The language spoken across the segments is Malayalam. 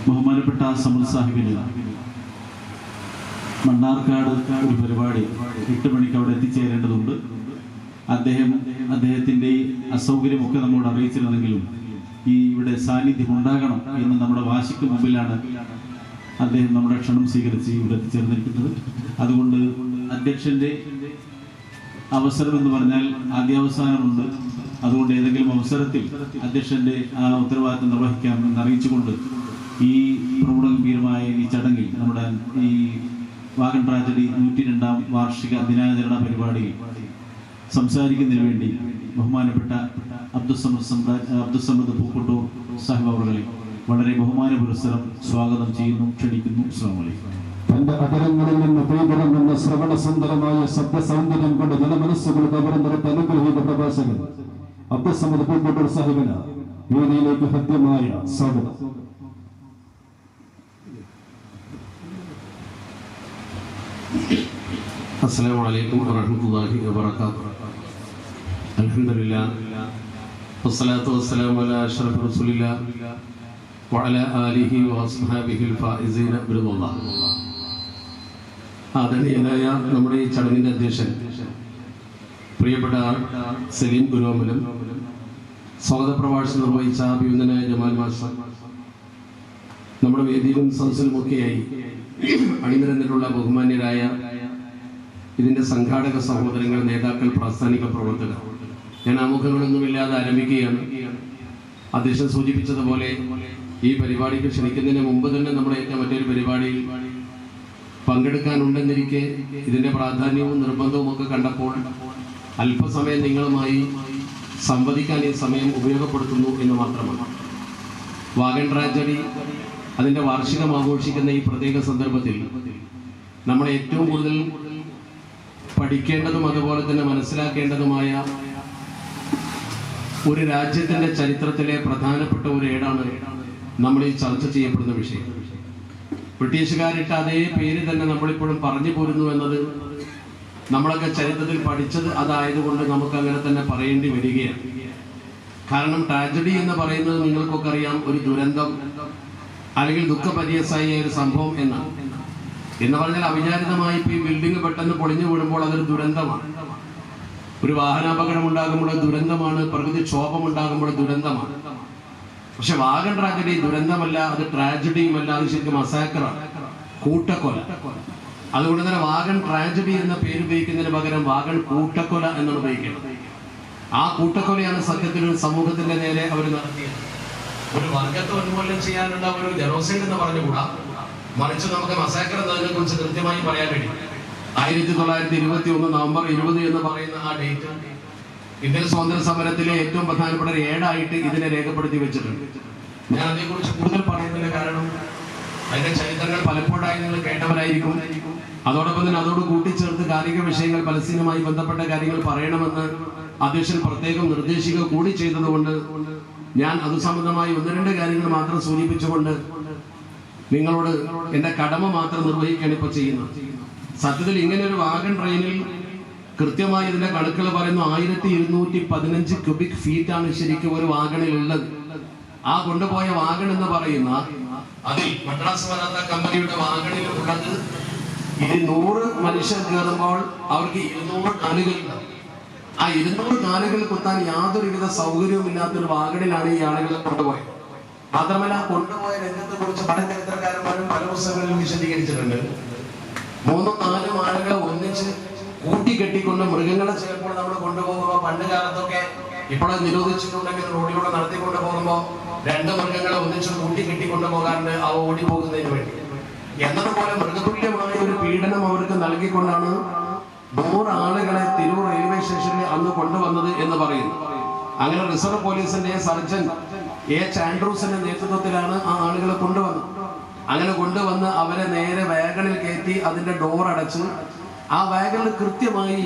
ബഹുമാനപ്പെട്ട സമദ് സാഹിബിന് മണ്ണാർക്കാട് ഒരു പരിപാടി 8 മണിക്ക് അവിടെ എത്തിച്ചേരേണ്ടതുണ്ട്. അദ്ദേഹത്തിൻ്റെ അസൗകര്യമൊക്കെ നമ്മോട് അറിയിച്ചിരുന്നെങ്കിലും ഇവിടെ സാന്നിധ്യം ഉണ്ടാകണം എന്ന് നമ്മുടെ വാശിക്ക് മുമ്പിലാണ് അദ്ദേഹം നമ്മുടെ ക്ഷണം സ്വീകരിച്ച് ഇവിടെ എത്തിച്ചേർന്നിരിക്കുന്നത്. അതുകൊണ്ട് അധ്യക്ഷൻ്റെ അവസരം എന്ന് പറഞ്ഞാൽ ആദ്യാവസാനമുണ്ട്. അതുകൊണ്ട് ഏതെങ്കിലും അവസരത്തിൽ അധ്യക്ഷൻ്റെ ആ ഉത്തരവാദിത്വം നിർവഹിക്കാമെന്ന് അറിയിച്ചുകൊണ്ട് ഈ പ്രൗഢഗംഭീരമായ ഈ ചടങ്ങിൽ നമ്മുടെ ഈ വാഗൺ ട്രാജഡി 102ാം വാർഷിക ദിനാചരണ പരിപാടിയിൽ സംസാരിക്കുന്നതിന് വേണ്ടി ബഹുമാനപ്പെട്ട അബ്ദുസ്സമദ് പൂക്കോട്ടൂർ സാഹിബ് അവറുകളെ വളരെ ബഹുമാന പുരസ്സരം സ്വാഗതം ചെയ്യുന്നു, ക്ഷണിക്കുന്നു. അസ്സലാമു അലൈക്കും. തന്റെ അതരങ്ങളിൽ നിന്ന് പെയ്തിറങ്ങുന്ന ശ്രവണസുന്ദരമായ ശബ്ദ സൗന്ദര്യം കൊണ്ട് ജനമനസ്സുകൾ കവരം നിറത്ത അനുഗ്രഹീത പ്രഭാഷകൻ അബ്ദുസ്സമദ് പൂക്കോട്ടൂർ സാഹിബിന് വേദിയിലേക്ക് ഹൃദ്യമായ സ്വാഗതം. അസ്സലാമു അലൈക്കും വറഹ്മത്തുള്ളാഹി വബറകാതുഹു. അൽഹംദുലില്ലാഹ് വസ്സലാത്തു വസ്സലാമു അലാ അഷ്റഫി റസൂലില്ലാഹ് വഅലാ ആലിഹി വഅസ്ഹാബിഹിൽ ഫായിസീന ബിറളില്ലാഹ്. ആദരണീയനായ നമ്മുടെ ഈ ചടങ്ങിൻ്റെ അധ്യക്ഷൻ പ്രിയപ്പെട്ട സലീം ഗുരുവമ്പലം, സ്വാഗത പ്രഭാഷണം നിർവഹിച്ച അഭിനന്ദനായ ജമാൽ മാസ്റ്റർ, നമ്മുടെ വേദിയിലും സദസ്സിലുമൊക്കെയായി അണിനിരന്നിട്ടുള്ള ബഹുമാന്യരായ ഇതിൻ്റെ സംഘാടക സഹോദരങ്ങൾ, നേതാക്കൾ, പ്രാസ്ഥാനിക പ്രവർത്തകർ, ഞാൻ ആമുഖങ്ങളൊന്നുമില്ലാതെ ആരംഭിക്കുകയാണ്. അധ്യക്ഷൻ സൂചിപ്പിച്ചതുപോലെ ഈ പരിപാടിക്ക് ക്ഷണിക്കുന്നതിന് മുമ്പ് തന്നെ നമ്മളേറ്റ മറ്റൊരു പരിപാടിയിൽ പങ്കെടുക്കാനുണ്ടെന്നിരിക്കെ ഇതിൻ്റെ പ്രാധാന്യവും നിർബന്ധവും ഒക്കെ കണ്ടപ്പോൾ അല്പസമയം നിങ്ങളുമായി സംവദിക്കാൻ ഈ സമയം ഉപയോഗപ്പെടുത്തുന്നു എന്ന് മാത്രമാണ്. വാഗൺ ട്രാജഡി അതിൻ്റെ വാർഷികം ആഘോഷിക്കുന്ന ഈ പ്രത്യേക സന്ദർഭത്തിൽ നമ്മൾ ഏറ്റവും കൂടുതൽ പഠിക്കേണ്ടതും അതുപോലെ തന്നെ മനസ്സിലാക്കേണ്ടതുമായ ഒരു രാജ്യത്തിൻ്റെ ചരിത്രത്തിലെ പ്രധാനപ്പെട്ട ഒരു ഏടാണ് നമ്മൾ ഈ ചർച്ച ചെയ്യപ്പെടുന്ന വിഷയം. ബ്രിട്ടീഷുകാരിട്ട അതേ പേര് തന്നെ നമ്മളിപ്പോഴും പറഞ്ഞു പോരുന്നു എന്നത് നമ്മളൊക്കെ ചരിത്രത്തിൽ പഠിച്ചത് അതായതുകൊണ്ട് നമുക്ക് അങ്ങനെ തന്നെ പറയേണ്ടി വരികയാണ്. കാരണം ട്രാജഡി എന്ന് പറയുന്നത് നിങ്ങൾക്കൊക്കെ അറിയാം, ഒരു ദുരന്തം അല്ലെങ്കിൽ ദുഃഖപര്യസായ ഒരു സംഭവം എന്നാണ്. എന്ന് പറഞ്ഞാൽ അവിചാരിതമായി ഇപ്പോൾ ഈ ബിൽഡിംഗ് പെട്ടെന്ന് പൊളിഞ്ഞു വീഴുമ്പോൾ അതൊരു ദുരന്തമാണ്. ഒരു വാഹനാപകടം ഉണ്ടാകുമ്പോൾ ദുരന്തമാണ്. പ്രകൃതിക്ഷോഭം ഉണ്ടാകുമ്പോൾ ദുരന്തമാണ്. പക്ഷെ വാഗൺ ട്രാജഡി ദുരന്തമല്ല, അത് ട്രാജഡിയുമല്ല, അത് ശരിക്കും മസാക്കറാണ്, കൂട്ടക്കൊല. അതുകൊണ്ട് തന്നെ വാഗൺ ട്രാജഡി എന്ന പേര് ഉപയോഗിക്കുന്നതിന് പകരം വാഗൺ കൂട്ടക്കൊല എന്നാണ് ഉപയോഗിക്കുന്നത്. ആ കൂട്ടക്കൊലയാണ് സത്യത്തിൽ ഒരു സമൂഹത്തിന്റെ നേരെ അവർ നടത്തിയത്. ഒരു വർഗത്തെ ഉന്മൂലനം ചെയ്യാനുള്ള ഒരു ജനോസൈഡ് എന്ന് പറഞ്ഞുകൂടാ, മറിച്ച് നമുക്ക് മസാക്കർ എന്നതിനെ കുറിച്ച് കൃത്യമായി പറയാൻ കഴിയും. 1921 നവംബർ 20 എന്ന് പറയുന്ന ആ ഡേറ്റ് ഇന്ത്യൻ സ്വാതന്ത്ര്യ സമരത്തിലെ ഏറ്റവും പ്രധാനപ്പെട്ട ഒരു ഏടായിട്ട് ഇതിനെ രേഖപ്പെടുത്തി വെച്ചിട്ടുണ്ട്. ഞാൻ അതേക്കുറിച്ച് കൂടുതൽ പറയുന്നതിന് കാരണം അതിന്റെ ചരിത്രങ്ങൾ പലപ്പോഴായി നിങ്ങൾ കേട്ടവരായിരിക്കും. അതോടൊപ്പം തന്നെ അതോട് കൂട്ടിച്ചേർത്ത് കാലിക വിഷയങ്ങൾ, പലസ്തീനുമായി ബന്ധപ്പെട്ട കാര്യങ്ങൾ പറയണമെന്ന് അധ്യക്ഷൻ പ്രത്യേകം നിർദ്ദേശിക്കുക കൂടി ചെയ്തതുകൊണ്ട് ഞാൻ അത് സംബന്ധമായി 1-2 കാര്യങ്ങൾ മാത്രം സൂചിപ്പിച്ചുകൊണ്ട് നിങ്ങളോട് എന്റെ കടമ മാത്രം നിർവഹിക്കുകയാണ് ഇപ്പോൾ ചെയ്യുന്നത്. സത്യത്തിൽ ഇങ്ങനെ ഒരു വാഗൺ ട്രെയിനിൽ കൃത്യമായി ഇതിന്റെ കണക്കുകൾ പറയുന്നു 1215 ക്യൂബിക് ഫീറ്റ് ആണ് ശരിക്കും ഒരു വാഗണിൽ ഉള്ളത്. ആ കൊണ്ടുപോയ വാഗൺ എന്ന് പറയുന്ന അതിൽ മദ്രാസ് മറാത്ത കമ്പനിയുടെ വാഗണിൽ ഉള്ളത് 200 മനുഷ്യർ കയറുമ്പോൾ അവർക്ക് 200 കാലുകളുണ്ട്. ആ 200 കാലുകൾ കുത്താൻ യാതൊരുവിധ സൗകര്യവും ഇല്ലാത്തൊരു വാഗണിലാണ് ഈ ആളുകളെ കൊണ്ടുപോയത്. മാത്രമല്ല കൊണ്ടുപോയ രംഗത്തെ കുറിച്ച് പല ചരിത്രകാരന്മാരും പല പുസ്തകങ്ങളിലും വിശദീകരിച്ചിട്ടുണ്ട്. 3-4 ആളുകളെ ഒന്നിച്ച് കൂട്ടിക്കെട്ടിക്കൊണ്ട് മൃഗങ്ങളെ ചിലപ്പോൾ നമ്മൾ കൊണ്ടുപോകുമ്പോൾ പണ്ട് കാലത്തൊക്കെ ഇപ്പോഴെ നിരോധിച്ചിട്ടുണ്ടെങ്കിൽ റോഡിലൂടെ നടത്തിക്കൊണ്ട് പോകുമ്പോൾ 2 മൃഗങ്ങളെ ഒന്നിച്ച് കൂട്ടിക്കെട്ടിക്കൊണ്ട് പോകാറുണ്ട്, അവ ഓടിപ്പോകുന്നതിന് വേണ്ടി. എന്നതുപോലെ മൃഗതുല്യമായ ഒരു പീഡനം അവർക്ക് നൽകിക്കൊണ്ടാണ് 100 ആളുകളെ തിരൂർ റെയിൽവേ സ്റ്റേഷനിൽ അന്ന് കൊണ്ടുവന്നത് എന്ന് പറയുന്നു. അങ്ങനെ റിസർവ് പോലീസിന്റെ സർജൻ എച്ച് ആൻഡ്രൂസിന്റെ നേതൃത്വത്തിലാണ് ആ ആളുകളെ കൊണ്ടുവന്നത്. അങ്ങനെ കൊണ്ടുവന്ന് അവരെ നേരെ വാഗണിൽ കയറ്റി അതിന്റെ ഡോർ അടച്ച് ആ വാഗണിൽ കൃത്യമായി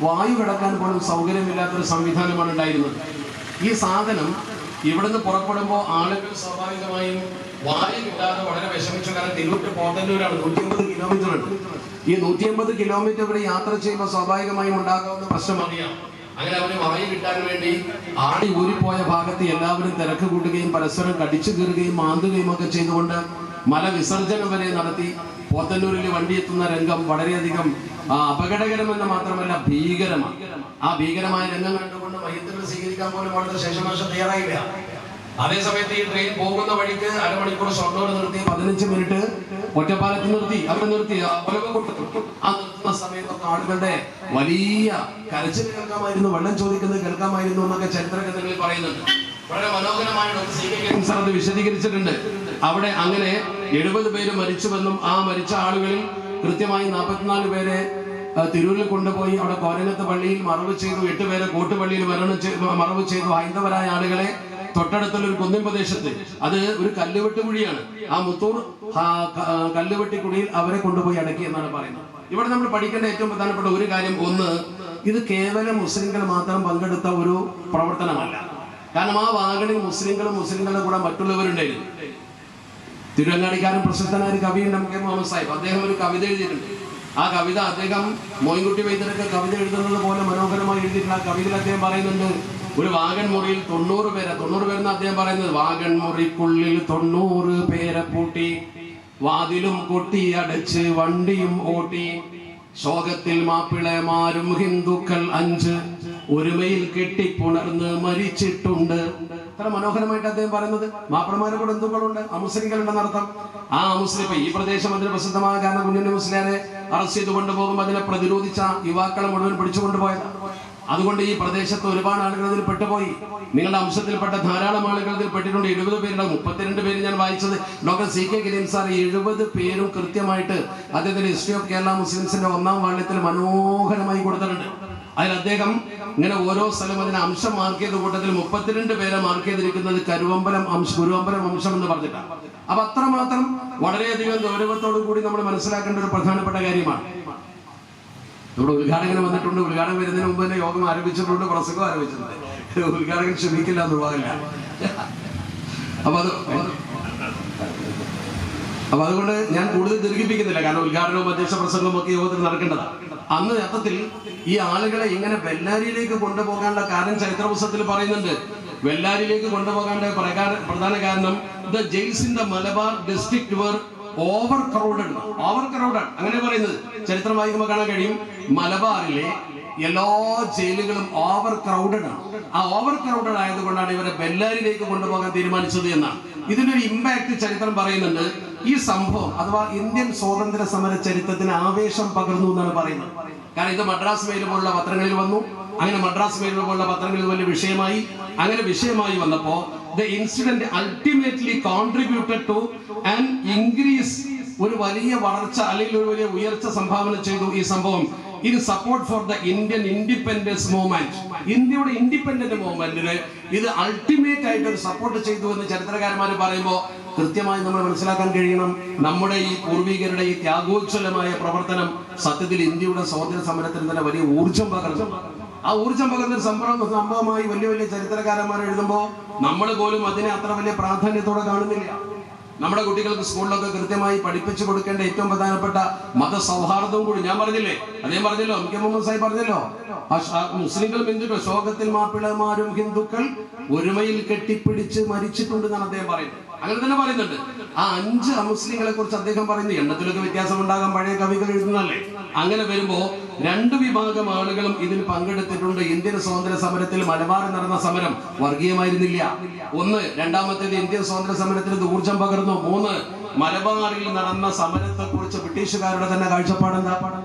വായു കിടക്കാൻ പോലും സൗകര്യമില്ലാത്തൊരു സംവിധാനമാണ് ഉണ്ടായിരുന്നത്. ഈ സാധനം ഇവിടുന്ന് പുറപ്പെടുമ്പോൾ ആളുകൾ സ്വാഭാവികമായും വായു കിട്ടാതെ വളരെ വിഷമിച്ചു. കാരണം തിരൂർ പോത്തന്നൂരാണ്, 150 കിലോമീറ്റർ ഉണ്ട്. ഈ 150 കിലോമീറ്റർ ഇവിടെ യാത്ര ചെയ്യുമ്പോൾ സ്വാഭാവികമായും ഉണ്ടാകാവുന്ന പ്രശ്നം അറിയാം. അങ്ങനെ അവന് വായു കിട്ടാൻ വേണ്ടി ആടി ഊരിപ്പോയ ഭാഗത്ത് എല്ലാവരും തിരക്ക് കൂട്ടുകയും പരസ്പരം കടിച്ചു കീറുകയും മാന്തുകയും ഒക്കെ ചെയ്തുകൊണ്ട് മലവിസർജനം വരെ നടത്തി. പോത്തന്നൂരിൽ വണ്ടി എത്തുന്ന രംഗം വളരെയധികം അപകടകരമെന്ന് മാത്രമല്ല ഭീകരമാണ്. ആ ഭീകരമായ രംഗം കണ്ടുകൊണ്ട് മയ്യത്തുകൾ സ്വീകരിക്കാൻ പോലും വളരെ ശേഷമാശ തയ്യാറായില്ല. അതേസമയത്ത് ഈ ട്രെയിൻ പോകുന്ന വഴിക്ക് അരമണിക്കൂർ ഷൊർണൂർ നിർത്തി 15 മിനിറ്റ് ഒറ്റപ്പാലത്ത് നിർത്തി. അവിടെ നിർത്തി ആ നിർത്തുന്ന സമയത്തൊക്കെ ആളുകളുടെ വലിയ കരച്ചിൽ കേൾക്കാമായിരുന്നു, വെള്ളം ചോദിക്കുന്നത് കേൾക്കാമായിരുന്നു എന്നൊക്കെ ചരിത്ര ഗ്രന്ഥങ്ങളിൽ പറയുന്നുണ്ട്. വളരെ മനോഹരമായ അത് വിശദീകരിച്ചിട്ടുണ്ട്. അവിടെ അങ്ങനെ 70 പേര് മരിച്ചുവെന്നും ആ മരിച്ച ആളുകളിൽ കൃത്യമായി 44 പേരെ തിരൂരിൽ കൊണ്ടുപോയി അവിടെ കോരങ്ങത്ത് പള്ളിയിൽ മറവ് ചെയ്തു. 8 പേരെ കോട്ടുപള്ളിയിൽ മറവ് ചെയ്തു. ഹൈന്ദവരായ ആളുകളെ തൊട്ടടുത്തുള്ള ഒരു കുന്നിൻ പ്രദേശത്ത്, അത് ഒരു കല്ലുവെട്ട് കുഴിയാണ്, ആ മുത്തൂർ കല്ലുവെട്ടി കുഴിയിൽ അവരെ കൊണ്ടുപോയി അടക്കി എന്നാണ് പറയുന്നത്. ഇവിടെ നമ്മൾ പഠിക്കേണ്ട ഏറ്റവും പ്രധാനപ്പെട്ട ഒരു കാര്യം, ഒന്ന്, ഇത് കേവലം മുസ്ലിങ്ങൾ മാത്രം പങ്കെടുത്ത ഒരു പ്രവർത്തനമല്ല. കാരണം ആ വാഗണിൽ മുസ്ലിങ്ങളുടെ കൂടെ മറ്റുള്ളവരുണ്ടായിരുന്നു. തിരുവങ്ങാടിക്കാരൻ പ്രശസ്തനായ ഒരു കവിയുണ്ട്, MK മുഹമ്മദ് സാഹിബ്. അദ്ദേഹം ഒരു കവിത എഴുതിയിട്ടുണ്ട്. ആ കവിത അദ്ദേഹം മോയിൻകുട്ടി വൈദ്യരൊക്കെ കവിത എഴുതുന്നത് പോലെ മനോഹരമായി എഴുതിയിട്ടുണ്ട്. ആ കവിതയിൽ അദ്ദേഹം പറയുന്നുണ്ട്, ഒരു വാഗൺ മുറിയിൽ 90 പേരെന്ന് അദ്ദേഹം പറയുന്നത്. വാഗൺ മുറിക്കുള്ളിൽ 90 പേരെ പൂട്ടി, വാതിലും കൊട്ടി അടച്ച് വണ്ടിയും ഓട്ടി, ശോകത്തിൽ മാപ്പിളമാരും ഹിന്ദുക്കൾ 5 ഒരുമയിൽ കെട്ടിപ്പുണർന്ന് മരിച്ചിട്ടുണ്ട്. ഇത്ര മനോഹരമായിട്ട് അദ്ദേഹം പറയുന്നത്. മാപ്പിളമാരെ കൂടെ ഹിന്ദുക്കളുണ്ട്, അമുസ്ലിങ്ങളുണ്ടെന്നർത്ഥം. ആ മുസ്ലിം ഈ പ്രദേശം അതിന് പ്രസിദ്ധമായ കാരണം കുഞ്ഞുണ്ണി മുസ്ലിയാരെ അറസ്റ്റ് ചെയ്ത് കൊണ്ടുപോകുമ്പോൾ അതിനെ പ്രതിരോധിച്ച യുവാക്കളെ മുഴുവൻ പിടിച്ചുകൊണ്ടുപോയത്. അതുകൊണ്ട് ഈ പ്രദേശത്ത് ഒരുപാട് ആളുകൾ അതിൽ പെട്ടുപോയി. നിങ്ങളുടെ അംശത്തിൽപ്പെട്ട ധാരാളം ആളുകൾ ഇതിൽ പെട്ടിട്ടുണ്ട്. 70 പേരുടെ 32 പേര് ഞാൻ വായിച്ചത്. ഡോക്ടർ CK കിരീം സാർ 70 പേരും കൃത്യമായിട്ട് അദ്ദേഹത്തിന്റെ ഹിസ്റ്ററി ഓഫ് കേരള മുസ്ലിംസിന്റെ 1ാം വാള്യത്തിൽ മനോഹരമായി കൊടുത്തിട്ടുണ്ട്. അതിൽ അദ്ദേഹം ഇങ്ങനെ ഓരോ സ്ഥലം അതിന് അംശം മാർക്ക് ചെയ്ത കൂട്ടത്തിൽ 32 പേരെ മാർക്ക് ചെയ്തിരിക്കുന്നത് ഗുരുവമ്പലം അംശം എന്ന് പറഞ്ഞിട്ടാണ്. അപ്പൊ അത്രമാത്രം വളരെയധികം ഗൗരവത്തോടു കൂടി നമ്മൾ മനസ്സിലാക്കേണ്ട ഒരു പ്രധാനപ്പെട്ട കാര്യമാണ്. ഇവിടെ ഉദ്ഘാടകൻ വന്നിട്ടുണ്ട്. ഉദ്ഘാടനം വരുന്നതിന് മുമ്പ് തന്നെ യോഗം ആരംഭിച്ചിട്ടുണ്ട്, പ്രസംഗം ആരംഭിച്ചിട്ടുണ്ട്. ഉദ്ഘാടകൻ ക്ഷമിക്കില്ല എന്നുള്ളതല്ല. അപ്പൊ അതുകൊണ്ട് ഞാൻ കൂടുതൽ ദീർഘിപ്പിക്കുന്നില്ല. കാരണം ഉദ്ഘാടനവും അധ്യക്ഷ പ്രസംഗവും ഒക്കെ യോഗത്തിൽ നടക്കേണ്ടതാണ്. അന്ന് യഥാർത്ഥത്തിൽ ഈ ആളുകളെ ഇങ്ങനെ ബെല്ലാരിയിലേക്ക് കൊണ്ടുപോകാനുള്ള കാരണം ചരിത്ര പുസ്തകത്തിൽ പറയുന്നുണ്ട്. ബെല്ലാരിയിലേക്ക് കൊണ്ടുപോകാനുള്ള പ്രധാന കാരണം the jails in the Malabar district were over crowded. അങ്ങനെ പറയുന്നത് ചരിത്രം വായിക്കുമ്പോൾ കാണാൻ കഴിയും. മലബാറിലെ എല്ലാ ജയിലുകളും ഓവർ ക്രൗഡഡ് ആണ്. ആ ഓവർ ക്രൗഡഡ് ആയതുകൊണ്ടാണ് ഇവരെ ബെല്ലാരിയിലേക്ക് കൊണ്ടുപോകാൻ തീരുമാനിച്ചത് എന്നാണ്. ഇതിനൊരു ഇമ്പാക്ട് ചരിത്രം പറയുന്നുണ്ട്. ഈ സംഭവം അഥവാ ഇന്ത്യൻ സ്വാതന്ത്ര്യ സമര ചരിത്രത്തിന് ആവേശം പകർന്നു എന്നാണ് പറയുന്നത്. കാരണം ഇത് മദ്രാസ് മെയിൽ പോലുള്ള പത്രങ്ങളിൽ വന്നു. അങ്ങനെ മദ്രാസ് മെയിൽ പോലുള്ള പത്രങ്ങളിൽ വലിയ വിഷയമായി. അങ്ങനെ വിഷയമായി വന്നപ്പോ the incident ultimately contributed to an increase, ഒരു വലിയ വളർച്ച അല്ലെങ്കിൽ ഒരു വലിയ ഉയർച്ച സംഭാവന ചെയ്തു ഈ സംഭവം in support for the Indian independence movement. ഇന്ത്യയുടെ ഇൻഡിപെൻഡന്റ് മൂവ്മെന്റിന് ഇത് അൾട്ടിമേറ്റ് ആയിട്ട് ഒരു സപ്പോർട്ട് ചെയ്തു എന്ന് ചരിത്രകാരന്മാർ പറയുമ്പോൾ കൃത്യമായി നമ്മൾ മനസ്സിലാക്കാൻ കഴിയണം, നമ്മുടെ ഈ പൂർവികരുടെ ഈ ത്യാഗോജ്വലമായ പ്രവർത്തനം സത്യത്തിൽ ഇന്ത്യയുടെ സ്വാതന്ത്ര്യ സമരത്തിന് തന്നെ വലിയ ഊർജം പകർന്നു. ആ ഊർജം പകർന്ന സംഭവമായി വലിയ വലിയ ചരിത്രകാരന്മാർ എഴുതുമ്പോൾ നമ്മൾ പോലും അതിനെ അത്ര വലിയ പ്രാധാന്യത്തോടെ കാണുന്നില്ല. നമ്മുടെ കുട്ടികൾക്ക് സ്കൂളിലൊക്കെ കൃത്യമായി പഠിപ്പിച്ചു കൊടുക്കേണ്ട ഏറ്റവും പ്രധാനപ്പെട്ട മതസൗഹാർദ്ദവും കൂടി ഞാൻ പറഞ്ഞില്ലേ, അദ്ദേഹം പറഞ്ഞല്ലോ, MK മുഹമ്മദ് സാഹിബ് പറഞ്ഞല്ലോ, മുസ്ലിങ്ങൾ ഹിന്ദുക്കൾ ശോകത്തിൽ മാപ്പിളമാരും ഹിന്ദുക്കൾ ഒരുമയിൽ കെട്ടിപ്പിടിച്ച് മരിച്ചിട്ടുണ്ടെന്നാണ് അദ്ദേഹം പറയുന്നത്. അങ്ങനെ തന്നെ പറയുന്നുണ്ട്. ആ 5 അമുസ്ലിങ്ങളെ കുറിച്ച് അദ്ദേഹം പറയുന്നു. എണ്ണത്തിലൊക്കെ വ്യത്യാസം ഉണ്ടാകാൻ പഴയ കവികൾ എഴുതുന്നല്ലേ. അങ്ങനെ വരുമ്പോ 2 വിഭാഗം ആളുകളും ഇതിൽ പങ്കെടുത്തിട്ടുണ്ട്. ഇന്ത്യൻ സ്വാതന്ത്ര്യ സമരത്തിൽ മലബാറിൽ നടന്ന സമരം വർഗീയമായിരുന്നില്ല. 1. രണ്ടാമത്തേത് ഇന്ത്യൻ സ്വാതന്ത്ര്യ സമരത്തിന് ഊർജം പകർന്നു. 3. മലബാറിൽ നടന്ന സമരത്തെ കുറിച്ച് ബ്രിട്ടീഷുകാരുടെ തന്നെ കാഴ്ചപ്പാടെന്താ?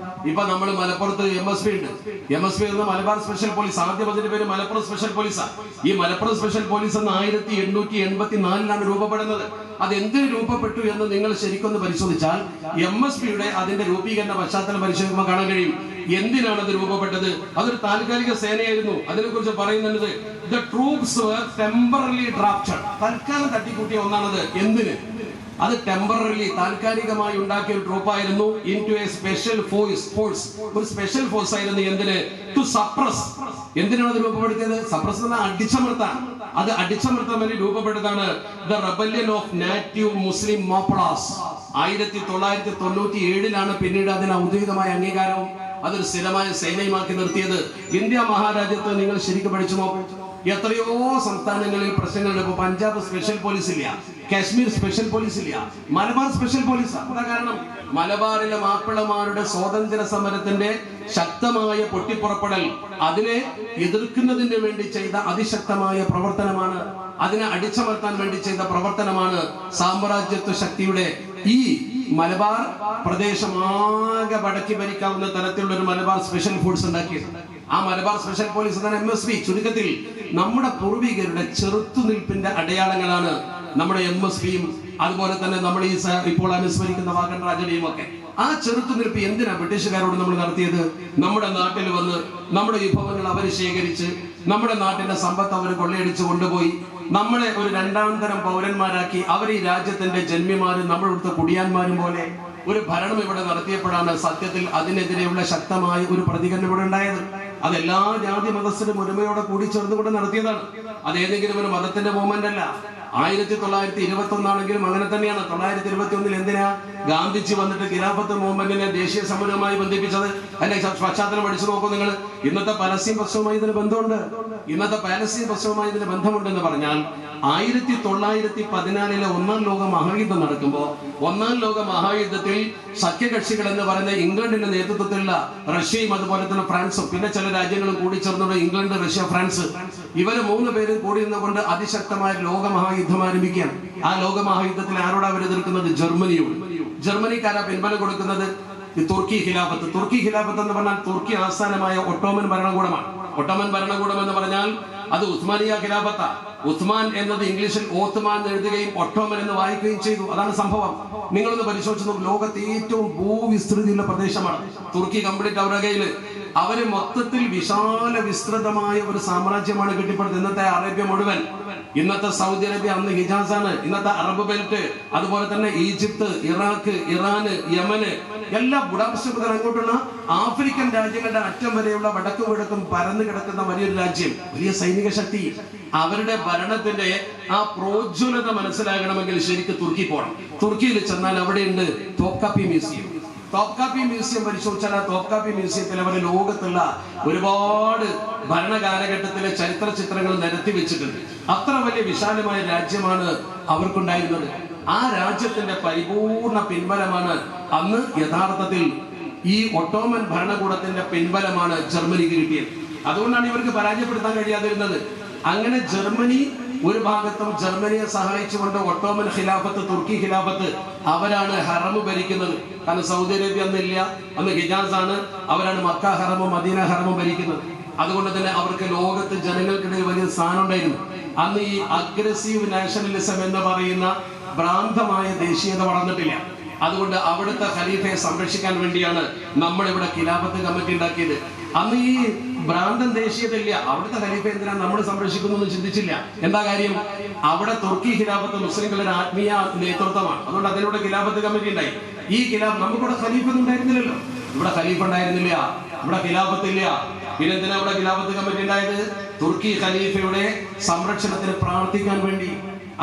ഇപ്പൊ നമ്മൾ മലപ്പുറത്ത് MSP ഉണ്ട്. MSP എന്ന മലബാർ സ്പെഷ്യൽ പോലീസ്. ആദ്യം അതിന്റെ പേര് മലപ്പുറം സ്പെഷ്യൽ പോലീസാണ്. ഈ മലപ്പുറം സ്പെഷ്യൽ പോലീസ് എന്ന് 1884 രൂപപ്പെടുന്നത്. അത് എന്തിനു രൂപപ്പെട്ടു എന്ന് നിങ്ങൾ ശരിക്കൊന്ന് പരിശോധിച്ചാൽ MSPയുടെ അതിന്റെ രൂപീകരണ പശ്ചാത്തലം പരിശോധിക്കുമ്പോൾ കാണാൻ കഴിയും. എന്തിനാണ് അത് രൂപപ്പെട്ടത്? അതൊരു താൽക്കാലിക സേനയായിരുന്നു. അതിനെ കുറിച്ച് പറയുന്നത് the troops were temporarily drafted. തൽക്കാലം തട്ടിക്കൂട്ടിയ ഒന്നാണത്. എന്തിന്? അത് ടെമ്പററിലി താൽക്കാലികമായി ഉണ്ടാക്കിയ ഒരു ട്രൂപ്പായിരുന്നു. ഇൻടു എ സ്പെഷ്യൽ ഫോഴ്സ്, ഒരു സ്പെഷ്യൽ ഫോഴ്സ് ആയിരുന്നു. എന്തിന്? To suppress. എന്തിനാണ് അത് രൂപപ്പെടുത്തിയത്? സപ്രസ് എന്ന അടിച്ചമർത്താൻ. അത് അടിച്ചമർത്താൻ വേണ്ടി രൂപപ്പെട്ടതാണ് the rebellion of native Muslim Mappilas. 1997 പിന്നീട് അതിന് ഔദ്യോഗികമായ അംഗീകാരവും അതൊരു സ്ഥിരമായ സേനയുമാക്കി നിർത്തിയത്. ഇന്ത്യ മഹാരാജ്യത്ത് നിങ്ങൾ ശരിക്കും പഠിച്ചു നോക്കും, എത്രയോ സംസ്ഥാനങ്ങളിൽ പ്രശ്നങ്ങളുണ്ട്. ഇപ്പൊ പഞ്ചാബ് സ്പെഷ്യൽ പോലീസ് ഇല്ല, കാശ്മീർ സ്പെഷ്യൽ പോലീസ് ഇല്ല, മലബാർ സ്പെഷ്യൽ പോലീസ്. എന്താ കാരണം? മലബാറിലെ മാപ്പിളമാരുടെ സ്വാതന്ത്ര്യ സമരത്തിന്റെ ശക്തമായ പൊട്ടിപ്പുറപ്പെടൽ, അതിനെ എതിർക്കുന്നതിന് വേണ്ടി ചെയ്ത അതിശക്തമായ പ്രവർത്തനമാണ്, അതിനെ അടിച്ചമർത്താൻ വേണ്ടി ചെയ്ത പ്രവർത്തനമാണ് സാമ്രാജ്യത്വ ശക്തിയുടെ ഈ മലബാർ പ്രദേശം ആകെ വടക്കി ഭരിക്കാവുന്ന തരത്തിലുള്ള ഒരു മലബാർ സ്പെഷ്യൽ ഫോഴ്സ് ഉണ്ടാക്കിയത്. ആ മലബാർ സ്പെഷ്യൽ പോലീസ് തന്നെ MSV. ചുരുക്കത്തിൽ നമ്മുടെ പൂർവികരുടെ ചെറുത്തുനിൽപ്പിന്റെ അടയാളങ്ങളാണ് നമ്മുടെ MSVയും അതുപോലെ തന്നെ നമ്മൾ ഈ ഇപ്പോൾ അനുസ്മരിക്കുന്ന വാഗൺ ട്രാജഡിയും ഒക്കെ. ആ ചെറുത്തുനിൽപ്പ് എന്തിനാ ബ്രിട്ടീഷുകാരോട് നമ്മൾ നടത്തിയത്? നമ്മുടെ നാട്ടിൽ വന്ന് നമ്മുടെ വിഭവങ്ങൾ അവർ ശേഖരിച്ച് നമ്മുടെ നാട്ടിന്റെ സമ്പത്ത് അവർ കൊള്ളയടിച്ച് കൊണ്ടുപോയി നമ്മളെ ഒരു രണ്ടാം തരം പൗരന്മാരാക്കി അവർ ഈ രാജ്യത്തിന്റെ ജന്മിമാരും നമ്മളിവിടുത്തെ കുടിയാന്മാരും പോലെ ഒരു ഭരണം ഇവിടെ നടത്തിയപ്പോഴാണ് സത്യത്തിൽ അതിനെതിരെയുള്ള ശക്തമായ ഒരു പ്രതികരണം ഇവിടെ ഉണ്ടായത്. അതെല്ലാ ജാതി മതസ്ഥരും ഒരുമയോടെ കൂടി ചേർന്നുകൊണ്ട് നടത്തിയതാണ്. അത് ഏതെങ്കിലും ഒരു മതത്തിന്റെ മൂവ്മെന്റ് അല്ല. 1921 ആണെങ്കിലും അങ്ങനെ തന്നെയാണ്. 1921 എന്തിനാ ഗാന്ധിജി വന്നിട്ട് ഖിലാഫത്ത് മൂവ്മെന്റിനെ ദേശീയ സമരവുമായി ബന്ധിപ്പിച്ചത്? അതിന്റെ പശ്ചാത്തലം പഠിച്ചു നോക്കൂ നിങ്ങൾ. ഇന്നത്തെ പലസ്തീൻ പ്രശ്നവുമായി ഇതിന് ബന്ധമുണ്ട്. ഇന്നത്തെ പാലസ്തീൻ പ്രശ്നവുമായി ഇതിന് ബന്ധമുണ്ടെന്ന് പറഞ്ഞാൽ 1914 ഒന്നാം ലോക മഹായുദ്ധം നടക്കുമ്പോൾ ഒന്നാം ലോക മഹായുദ്ധത്തിൽ സഖ്യകക്ഷികൾ എന്ന് പറയുന്ന ഇംഗ്ലണ്ടിന്റെ നേതൃത്വത്തിലുള്ള റഷ്യയും അതുപോലെ തന്നെ ഫ്രാൻസും പിന്നെ ചില രാജ്യങ്ങളും കൂടി ചേർന്നുള്ള ഇംഗ്ലണ്ട്, റഷ്യ, ഫ്രാൻസ്, ഇവര് 3 പേരും കൂടി നിന്നുകൊണ്ട് അതിശക്തമായ ലോകമഹായുദ്ധം ആരംഭിക്കുകയാണ്. ആ ലോകമഹായുദ്ധത്തിൽ ആരോടാ അവർ എതിർക്കുന്നത്? ജർമ്മനിയോട്. ജർമ്മനിക്കാരാ പിൻബലം കൊടുക്കുന്നത് തുർക്കി ഖിലാഫത്ത്. തുർക്കി ഖിലാഫത്ത് എന്ന് പറഞ്ഞാൽ തുർക്കി ആസ്ഥാനമായ ഒട്ടോമൻ ഭരണകൂടമാണ്. ഒട്ടോമൻ ഭരണകൂടം എന്ന് പറഞ്ഞാൽ അത് ഉസ്മാനിയ ഖിലാഫത്ത. ഉസ്മാൻ എന്നത് ഇംഗ്ലീഷിൽ ഓത്ത്മാൻ എഴുതുകയും ഒട്ടോമൻ എന്ന് വായിക്കുകയും ചെയ്തു. അതാണ് സംഭവം. നിങ്ങളൊന്ന് പരിശോധിച്ചു നോക്കും, ലോകത്തെ ഏറ്റവും ഭൂവിസ്തൃതിയുള്ള പ്രദേശമാണ് തുർക്കി. കംപ്ലീറ്റ് അവരുടെ കയ്യില് അവര് മൊത്തത്തിൽ വിശാല വിസ്തൃതമായ ഒരു സാമ്രാജ്യമാണ് കെട്ടിപ്പടുത്തത്. ഇന്നത്തെ അറേബ്യ മുഴുവൻ, ഇന്നത്തെ സൗദി അറേബ്യ, അന്ന് ഹിജാസാണ്, ഇന്നത്തെ അറബ് ബെൽറ്റ്, അതുപോലെ തന്നെ ഈജിപ്ത്, ഇറാഖ്, ഇറാന്, യമന്, എല്ലാ ബുഡാപെസ്റ്റ് അങ്ങോട്ടുള്ള ആഫ്രിക്കൻ രാജ്യങ്ങളുടെ അറ്റം വരെയുള്ള വടക്കും കിഴക്കും പരന്നു കിടക്കുന്ന വലിയൊരു രാജ്യം, വലിയ സൈനിക ശക്തി. അവരുടെ ഭരണത്തിന്റെ ആ പ്രോജ്വലത മനസ്സിലാകണമെങ്കിൽ ശരിക്കും തുർക്കി പോകണം. തുർക്കിയിൽ ചെന്നാൽ അവിടെയുണ്ട് തോപ്കാപ്പി മ്യൂസിയം. തോപ്കാപ്പി മ്യൂസിയം പരിശോധിച്ചാൽ ആ തോപ്കാപ്പി മ്യൂസിയത്തിൽ അവർ ലോകത്തുള്ള ഒരുപാട് ഭരണകാലഘട്ടത്തിലെ ചരിത്ര ചിത്രങ്ങൾ നിരത്തി വെച്ചിട്ടുണ്ട്. അത്ര വലിയ വിശാലമായ രാജ്യമാണ് അവർക്കുണ്ടായിരുന്നത്. ആ രാജ്യത്തിന്റെ പരിപൂർണ പിൻബലമാണ് അന്ന് യഥാർത്ഥത്തിൽ ഈ ഒട്ടോമൻ ഭരണകൂടത്തിന്റെ പിൻബലമാണ് ജർമ്മനിക്ക് കിട്ടിയത്. അതുകൊണ്ടാണ് ഇവർക്ക് പരാജയപ്പെടുത്താൻ കഴിയാതിരുന്നത്. അങ്ങനെ ജർമ്മനി ഒരു ഭാഗത്തും ജർമ്മനിയെ സഹായിച്ചുകൊണ്ട് ഒട്ടോമൻ ഖിലാഫത്ത്, തുർക്കി ഖിലാഫത്ത്, അവരാണ് ഹറം ഭരിക്കുന്നത്. കാരണം സൗദി അറേബ്യ അന്നില്ല, അന്ന് ഹിജാസ് ആണ്. അവരാണ് മക്ക ഹറമും മദീന ഹറമും ഭരിക്കുന്നത്. അതുകൊണ്ട് തന്നെ അവർക്ക് ലോകത്ത് ജനങ്ങൾക്കിടയിൽ വലിയ സ്ഥാനം ഉണ്ടായിരുന്നു. അന്ന് ഈ അഗ്രസീവ് നാഷണലിസം എന്ന് പറയുന്ന ഭ്രാന്തമായ ദേശീയത വളർന്നിട്ടില്ല. അതുകൊണ്ട് അവിടുത്തെ ഖലീഫയെ സംരക്ഷിക്കാൻ വേണ്ടിയാണ് നമ്മൾ ഇവിടെ ഖിലാഫത്ത് കമ്മിറ്റി ഉണ്ടാക്കിയത്. അന്ന് ഈ ഭ്രാന്തൻ ദേശീയത ഇല്ല. അവിടുത്തെ ഖലീഫ എന്തിനാണ് നമ്മൾ സംരക്ഷിക്കുന്നു ചിന്തിച്ചില്ല. എന്താ കാര്യം? അവിടെ തുർക്കി ഖിലാഫത്ത് മുസ്ലിംകളുടെ ആത്മീയ നേതൃത്വമാണ്. അതുകൊണ്ട് അതിലൂടെ ഖിലാഫത്ത് കമ്മിറ്റി ഉണ്ടായി. ഈ ഖിലാഫ് നമുക്കിവിടെ ഖലീഫ ഒന്നും ഉണ്ടായിരുന്നില്ലല്ലോ. ഇവിടെ ഖലീഫ ഉണ്ടായിരുന്നില്ല, ഇവിടെ ഖിലാഫത്ത് ഇല്ല. പിന്നെ എന്തിനാ ഇവിടെ ഖിലാഫത്ത് കമ്മിറ്റി ഉണ്ടായത്? തുർക്കി ഖലീഫയുടെ സംരക്ഷണത്തിന് പ്രാർത്ഥിക്കാൻ വേണ്ടി.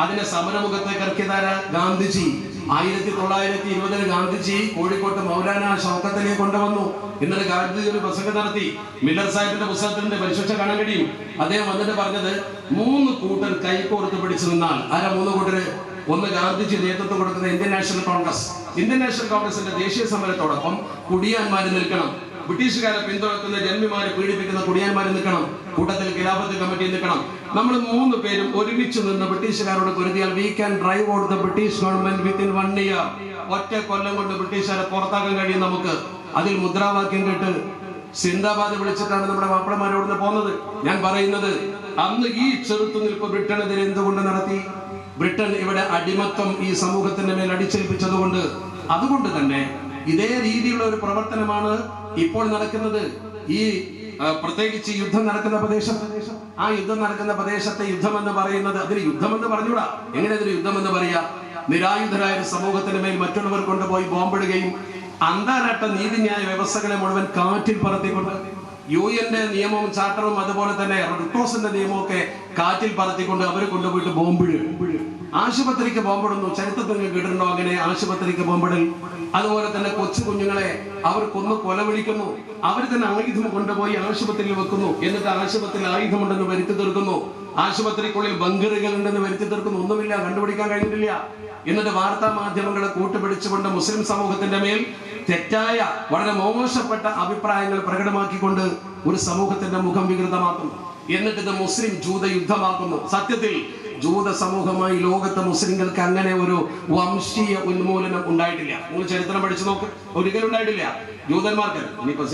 അതിനെ സമരമുഖത്തേക്ക് ഇറക്കിയതാര? ഗാന്ധിജി. 1920 ഗാന്ധിജി കോഴിക്കോട്ട് മൗലാന ഷൗക്കത്ത് അലിയെ കൊണ്ടുവന്നു. ഇന്നലെ ഗാന്ധിജി ഒരു പ്രസംഗം നടത്തി. മില്ലർ സാഹിബിന്റെ പുസ്തകത്തിന്റെ പരിശോധിച്ച കാണാൻ കഴിയും. അദ്ദേഹം വന്നിട്ട് പറഞ്ഞത് 3 കൂട്ടർ കൈകോർത്ത് പിടിച്ചു നിന്നാൽ. ആരാ 3 കൂട്ടര്? ഒന്ന്, ഗാന്ധിജി നേതൃത്വം കൊടുക്കുന്ന Indian national Congress. Indian national കോൺഗ്രസിന്റെ ദേശീയ സമരത്തോടൊപ്പം കുടിയാന്മാര് നിൽക്കണം. ബ്രിട്ടീഷുകാരെ പിന്തുണക്കുന്ന ജന്മിമാരെ പീഡിപ്പിക്കുന്ന കുടിയാന്മാരെ നിൽക്കണം. കൂട്ടത്തിൽ ഖിലാഫത്ത് കമ്മിറ്റി നിൽക്കണം. നമ്മൾ 3 പേരും ഒരുമിച്ച് നിന്ന് ബ്രിട്ടീഷുകാരോട് പൊരുതിയാൽ we can drive out the British government within 1 year. ഒറ്റ കൊല്ലം കൊണ്ട് ബ്രിട്ടീഷുകാരെ പുറത്താക്കാൻ കഴിയും നമുക്ക്. അതിൽ മുദ്രാവാക്യം കേട്ട് സിന്ദാബാദ് വിളിച്ചിട്ടാണ് നമ്മുടെ മാപ്പിളമാരോട് പോകുന്നത്. ഞാൻ പറയുന്നത്, അന്ന് ഈ ചെറുത്തുനിൽപ്പ് ബ്രിട്ടനെതിരെ എന്തുകൊണ്ട് നടത്തി? ബ്രിട്ടൻ ഇവിടെ അടിമത്തം ഈ സമൂഹത്തിന്റെ മേൽ അടിച്ചേൽപ്പിച്ചതുകൊണ്ട്. അതുകൊണ്ട് തന്നെ ഇതേ രീതിയിലുള്ള ഒരു പ്രവർത്തനമാണ് ഇപ്പോൾ നടക്കുന്നത്. ഈ പ്രത്യേകിച്ച് യുദ്ധം നടക്കുന്ന പ്രദേശം, ആ യുദ്ധം നടക്കുന്ന പ്രദേശത്തെ യുദ്ധം എന്ന് പറയുന്നത്, അതിന് യുദ്ധം എന്ന് പറഞ്ഞൂടാ. എങ്ങനെ അതിന് യുദ്ധം എന്ന് പറയാ? നിരായുധരായ സമൂഹത്തിന് മേൽ മറ്റുള്ളവർ കൊണ്ടുപോയി ബോംബിടുകയും അന്താരാഷ്ട്ര നീതിന്യായ വ്യവസ്ഥകളെ മുഴുവൻ കാറ്റിൽ പറത്തിക്കൊണ്ട്, UN നിയമവും ചാർട്ടറും അതുപോലെ തന്നെ റെഡ് ക്രോസിന്റെ നിയമവും ഒക്കെ കാറ്റിൽ പറത്തിക്കൊണ്ട് അവർ കൊണ്ടുപോയിട്ട് ബോംബിടുക. ആശുപത്രിക്ക് ബോംബിടുന്നു. ചരിത്രത്തിൽ നിങ്ങൾ കേട്ടിട്ടുണ്ടോ അങ്ങനെ ആശുപത്രിക്ക് ബോംബിടൽ? അതുപോലെ തന്നെ കൊച്ചു കുഞ്ഞുങ്ങളെ അവർ കൊല വിളിക്കുന്നു. അവർ തന്നെ ആയുധം കൊണ്ടുപോയി ആശുപത്രിയിൽ വെക്കുന്നു. എന്നിട്ട് ആശുപത്രിയിൽ ആയുധമുണ്ടെന്ന് വരുത്തി തീർക്കുന്നു. ആശുപത്രിക്കുള്ളിൽ ബങ്കറുകൾ ഉണ്ടെന്ന് വരുത്തി തീർക്കുന്നു. ഒന്നുമില്ല, കണ്ടുപിടിക്കാൻ കഴിഞ്ഞിട്ടില്ല. എന്നിട്ട് വാർത്താ മാധ്യമങ്ങളെ കൂട്ടുപിടിച്ചുകൊണ്ട് മുസ്ലിം സമൂഹത്തിന്റെ മേൽ തെറ്റായ വളരെ മോശപ്പെട്ട അഭിപ്രായങ്ങൾ പ്രകടമാക്കിക്കൊണ്ട് ഒരു സമൂഹത്തിന്റെ മുഖം വികൃതമാക്കുന്നു. എന്നിട്ട് ഇത് മുസ്ലിം ജൂത യുദ്ധമാക്കുന്നു. സത്യത്തിൽ ജൂത സമൂഹമായി ലോകത്തെ മുസ്ലിങ്ങൾക്ക് അങ്ങനെ ഒരു വംശീയ ഉന്മൂലനം ഉണ്ടായിട്ടില്ല. നിങ്ങൾ ചരിത്രം പഠിച്ചു നോക്ക്, ഒരിക്കലും ഉണ്ടായിട്ടില്ല. ജൂതന്മാർക്ക് ഇനിയിപ്പോ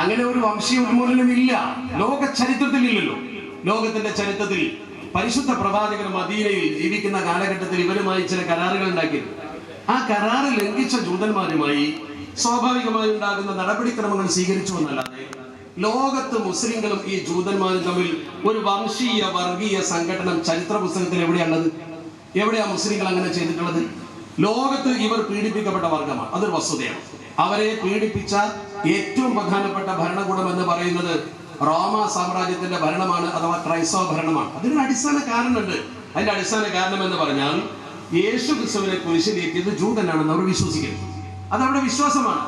അങ്ങനെ ഒരു വംശീയ ഉന്മൂലനം ഇല്ല, ലോക ചരിത്രത്തിൽ ഇല്ലല്ലോ. ലോകത്തിന്റെ ചരിത്രത്തിൽ പരിശുദ്ധ പ്രവാചകർ മദീനയിൽ ജീവിക്കുന്ന കാലഘട്ടത്തിൽ ഇവരുമായി ചില കരാറുകൾ ഉണ്ടാക്കിയിരുന്നു. ആ കരാറ് ലംഘിച്ച ജൂതന്മാരുമായി സ്വാഭാവികമായി ഉണ്ടാകുന്ന നടപടിക്രമങ്ങൾ സ്വീകരിച്ചു എന്നല്ലാതെ ലോകത്ത് മുസ്ലിങ്ങളും ഈ ജൂതന്മാരും തമ്മിൽ ഒരു വംശീയ വർഗീയ സംഘടനം ചരിത്ര പുസ്തകത്തിൽ എവിടെയാണുള്ളത്? എവിടെയാ മുസ്ലിങ്ങൾ അങ്ങനെ ചെയ്തിട്ടുള്ളത്? ലോകത്ത് ഇവർ പീഡിപ്പിക്കപ്പെട്ട വർഗമാണ്, അതൊരു വസ്തുതയാണ്. അവരെ പീഡിപ്പിച്ച ഏറ്റവും പ്രധാനപ്പെട്ട ഭരണകൂടം എന്ന് പറയുന്നത് റോമ സാമ്രാജ്യത്തിന്റെ ഭരണമാണ്, അഥവാ ക്രൈസ്തവ ഭരണമാണ്. അതിനൊരു അടിസ്ഥാന കാരണമുണ്ട്. അതിന്റെ അടിസ്ഥാന കാരണം എന്ന് പറഞ്ഞാൽ യേശു ക്രിസ്തുവിനെ കുരിശിലേറ്റിയത് ജൂതനാണെന്ന് അവർ വിശ്വസിക്കുന്നു. അതവരുടെ വിശ്വാസമാണ്.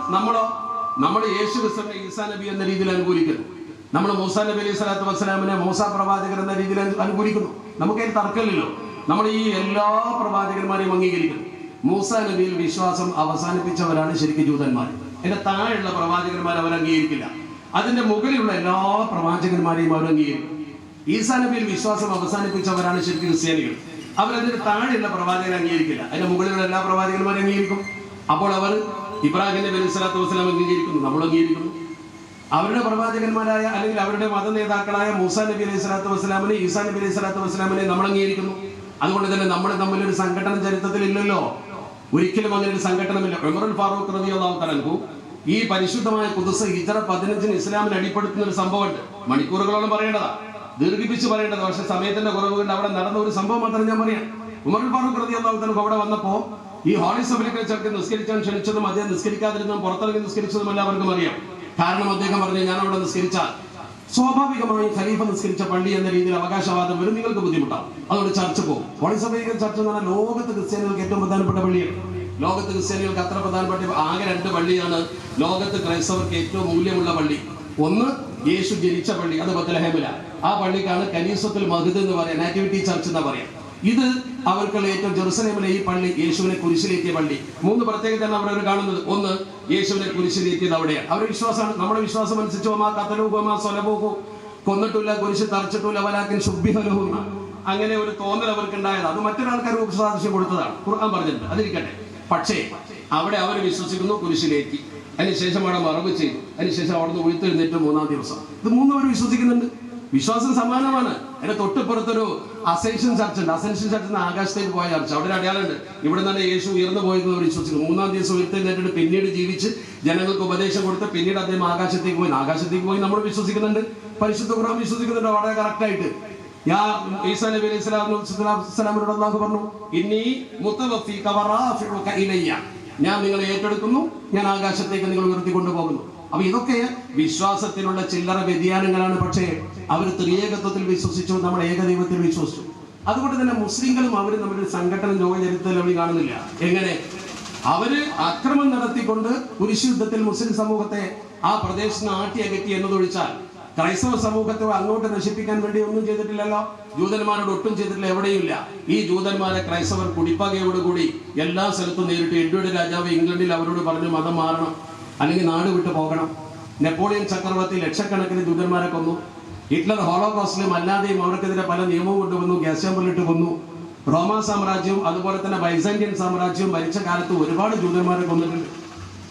നമ്മൾ യേശു ക്രിസ്തുവിനെ ഈസാ നബി എന്ന രീതിയിൽ അനുകൂലിക്കുന്നു. നമ്മൾ മൂസാ നബി അലൈഹി സ്വലാത്തു വസ്സലാമിനെ മൂസാ പ്രവാചകർ എന്ന രീതിയിൽ അനുകൂലിക്കുന്നു. നമുക്കതിന് തർക്കമില്ലല്ലോ. നമ്മൾ ഈ എല്ലാ പ്രവാചകന്മാരെയും അംഗീകരിക്കുന്നു. മൂസാ നബിയിൽ വിശ്വാസം അവസാനിപ്പിച്ചവരാണ് ശരിക്കും ജൂതന്മാർ. അതിന്റെ താഴെയുള്ള പ്രവാചകന്മാർ അവർ അംഗീകരിക്കില്ല. അതിന്റെ മുകളിലുള്ള എല്ലാ പ്രവാചകന്മാരെയും അവർ അംഗീകരിക്കും. ഈസാ നബിയിൽ വിശ്വാസം അവസാനിപ്പിച്ചവരാണ് ശരിക്കും ക്രിസ്ത്യാനികൾ. അവരതിന്റെ താഴെയുള്ള പ്രവാചകരെ അംഗീകരിക്കില്ല. അതിന്റെ മുകളിലുള്ള എല്ലാ പ്രവാചകന്മാരെ അംഗീകരിക്കും. അപ്പോൾ അവർ ഇബ്രാഹിം നബി അലൈഹി സ്വലാത്തു വസ്സലാം അംഗീകരിക്കുന്നു, നമ്മൾ അംഗീകരിക്കുന്നു. അവരുടെ പ്രവാചകന്മാരായ അല്ലെങ്കിൽ അവരുടെ മത നേതാക്കളായ മൂസാ നബി അലൈഹി സ്വലാത്തു വസ്സലാമിനെ, ഈസാ നബി അലൈഹി സ്വലാത്തു വസ്സലാമിനെ നമ്മൾ അംഗീകരിക്കുന്നു. അതുകൊണ്ട് തന്നെ നമ്മൾ തമ്മിലൊരു സംഘടന ചരിത്രത്തിൽ ഇല്ലല്ലോ, ഒരിക്കലും അങ്ങനെ ഒരു സംഘടനമില്ല. ഉമറുൽ ഫാറൂഖ് റളിയല്ലാഹു തആല അൻഹു ഈ പരിശുദ്ധമായ ഖുദ്സ് ഹിജ്റ 15 ഇസ്ലാമിനെ അടിപ്പെടുത്തുന്ന ഒരു സംഭവമുണ്ട്. മണിക്കൂറുകളോളം പറയേണ്ടതാ, ദീർഘിപ്പിച്ച് പറയേണ്ടത്. പക്ഷെ സമയത്തിന്റെ കുറവ് കൊണ്ട് അവിടെ നടന്ന ഒരു സംഭവം മാത്രം ഞാൻ പറയാം. ഉമറുൽ ഫാറൂഖ് റളിയല്ലാഹു തആല അവിടെ വന്നപ്പോ ഈ ഹോളി സഭയിലേക്ക് വെച്ചവർക്ക് നിസ്കരിക്കാൻ ക്ഷണിച്ചതും അദ്ദേഹം നിസ്കരിക്കാതിരുന്നതും പുറത്തിറങ്ങി നിസ്കരിച്ചതും എല്ലാവർക്കും അറിയാം. കാരണം അദ്ദേഹം പറഞ്ഞു, ഞാൻ അവിടെ നിസ്കരിച്ചാൽ സ്വാഭാവികമായും ഖലീഫ നിസ്കരിച്ച പള്ളി എന്ന രീതിയിൽ അവകാശവാദം വരും, നിങ്ങൾക്ക് ബുദ്ധിമുട്ടാവും, അതുകൊണ്ട് ചർച്ച പോകും. ഹോളി സഭയിലെ ചർച്ച എന്ന് പറഞ്ഞാൽ ലോകത്ത് ക്രിസ്ത്യാനികൾക്ക് ഏറ്റവും പ്രധാനപ്പെട്ട പള്ളിയാണ്. ലോകത്ത് ക്രിസ്ത്യാനികൾക്ക് അത്ര പ്രധാനപ്പെട്ട ആകെ 2 പള്ളിയാണ് ലോകത്ത് ക്രൈസ്തവർക്ക് ഏറ്റവും മൂല്യമുള്ള പള്ളി. ഒന്ന് യേശു ജനിച്ച പള്ളി, അത് ബത്ലഹേമില. ആ പള്ളിക്കാണ് കനീസത്തുൽ മഹ്ദ് എന്ന് പറയാം, നാറ്റിവിറ്റി ചർച്ച് എന്ന് പറയാം. ഇത് അവർക്കുള്ള ഏറ്റവും ജെറുസലേമിലെ ഈ പള്ളി യേശുവിനെ കുരിശിലേറ്റിയ പള്ളി. 3 പ്രത്യേകതയാണ് അവർ കാണുന്നത്. ഒന്ന്, യേശുവിനെ കുരിശിലേറ്റിയത് അവിടെയാണ്. അവരുടെ വിശ്വാസമാണ്. നമ്മുടെ വിശ്വാസം അനുസരിച്ച് കൊന്നിട്ടില്ല, കുരിശ് തറച്ചിട്ടില്ല, വലാകിൻ ശുബ്ബിഹ ലഹു, അങ്ങനെ ഒരു തോന്നൽ അവർക്ക് ഉണ്ടായത്. അത് മറ്റൊരാൾക്കാർക്ക് സാദൃശ്യം കൊടുത്തതാണ്, ഖുർആൻ പറഞ്ഞിട്ടുണ്ട്, അതിരിക്കട്ടെ. പക്ഷേ അവിടെ അവർ വിശ്വസിക്കുന്നു കുരിശിലേറ്റി, അതിനുശേഷം അവിടെ മറവ് ചെയ്തു, അതിനുശേഷം അവിടെ നിന്ന് ഉയർത്തെഴുന്നേറ്റ് 3-ാം ദിവസം. ഇത് 3 അവർ വിശ്വസിക്കുന്നുണ്ട്. വിശ്വാസം സമാനമാണ്. അതിന്റെ തൊട്ടിപ്പുറത്തൊരു അസെൻഷൻ ചർച്ച് ഉണ്ട്. അസെൻഷൻ ചർച്ച് ആകാശത്തേക്ക് പോയ ചർച്ച. അവിടെ ഒരു അടയാളുണ്ട്. ഇവിടെ തന്നെ യേശു ഉയർന്നു പോയെന്ന് അവർ വിശ്വസിക്കുന്നു. 3-ാം ദിവസം ഉയർത്തെഴുന്നേറ്റിട്ട് പിന്നീട് ജീവിച്ച് ജനങ്ങൾക്ക് ഉപദേശം കൊടുത്ത് പിന്നീട് അദ്ദേഹം ആകാശത്തേക്ക് പോയി. ആകാശത്തേക്ക് പോയി നമ്മൾ വിശ്വസിക്കുന്നുണ്ട്. പരിശുദ്ധ ഖുർആൻ വിശ്വസിക്കുന്നുണ്ട് വളരെ കറക്റ്റ് ആയിട്ട്. ഈസാ നബി അലൈഹി സ്വലാമിനോട് അല്ലാഹു പറഞ്ഞു, ഇന്നി മുതവഫീക വറാഫിഉക ഇലയ്യ, ഞാൻ നിങ്ങളെ ഏറ്റെടുക്കുന്നു, ഞാൻ ആകാശത്തേക്ക് നിങ്ങൾ ഉയർത്തിക്കൊണ്ടുപോകുന്നു. അപ്പൊ ഇതൊക്കെ വിശ്വാസത്തിലുള്ള ചില്ലറ വ്യതിയാനങ്ങളാണ്. പക്ഷേ അവർ ത്രിയേകത്വത്തിൽ വിശ്വസിച്ചു, നമ്മൾ ഏകദൈവത്തിൽ വിശ്വസിച്ചു. അതുകൊണ്ട് തന്നെ മുസ്ലിങ്ങളും അവരും നമ്മുടെ സംഘടന ലോക ചരിത്രത്തിൽ അവർ കാണുന്നില്ല. എങ്ങനെ അവര് അക്രമം നടത്തിക്കൊണ്ട് കുരിശുദ്ധത്തിൽ മുസ്ലിം സമൂഹത്തെ ആ പ്രദേശത്ത് ആട്ടി അകറ്റി എന്നതൊഴിച്ചാൽ ക്രൈസ്തവ സമൂഹത്തെ അങ്ങോട്ട് നശിപ്പിക്കാൻ വേണ്ടി ഒന്നും ചെയ്തിട്ടില്ലല്ലോ. ജൂതന്മാരോട് ഒട്ടും ചെയ്തിട്ടില്ല, എവിടെയുമില്ല. ഈ ജൂതന്മാരെ ക്രൈസ്തവർ കുടിപ്പകയോടുകൂടി എല്ലാ സ്ഥലത്തും നേരിട്ട്. എഡ്വേർഡ് രാജാവ് ഇംഗ്ലണ്ടിൽ അവരോട് പറഞ്ഞു മതം മാറണം, അല്ലെങ്കിൽ നാട് വിട്ടു പോകണം. നെപ്പോളിയൻ ചക്രവർത്തി ലക്ഷക്കണക്കിന് ജൂതന്മാരെ കൊന്നു. ഹിറ്റ്ലർ ഹോളോകോസ്റ്റിലും അല്ലാതെയും അവർക്കെതിരെ പല നിയമവും കൊണ്ടുവന്നു, ഗ്യാസ് ചാമ്പറിലിട്ട് കൊന്നു. റോമ സാമ്രാജ്യവും അതുപോലെ തന്നെ ബൈസാന്റിയൻ സാമ്രാജ്യവും ഭരിച്ച കാലത്ത് ഒരുപാട് ജൂതന്മാരെ കൊന്നിട്ടുണ്ട്.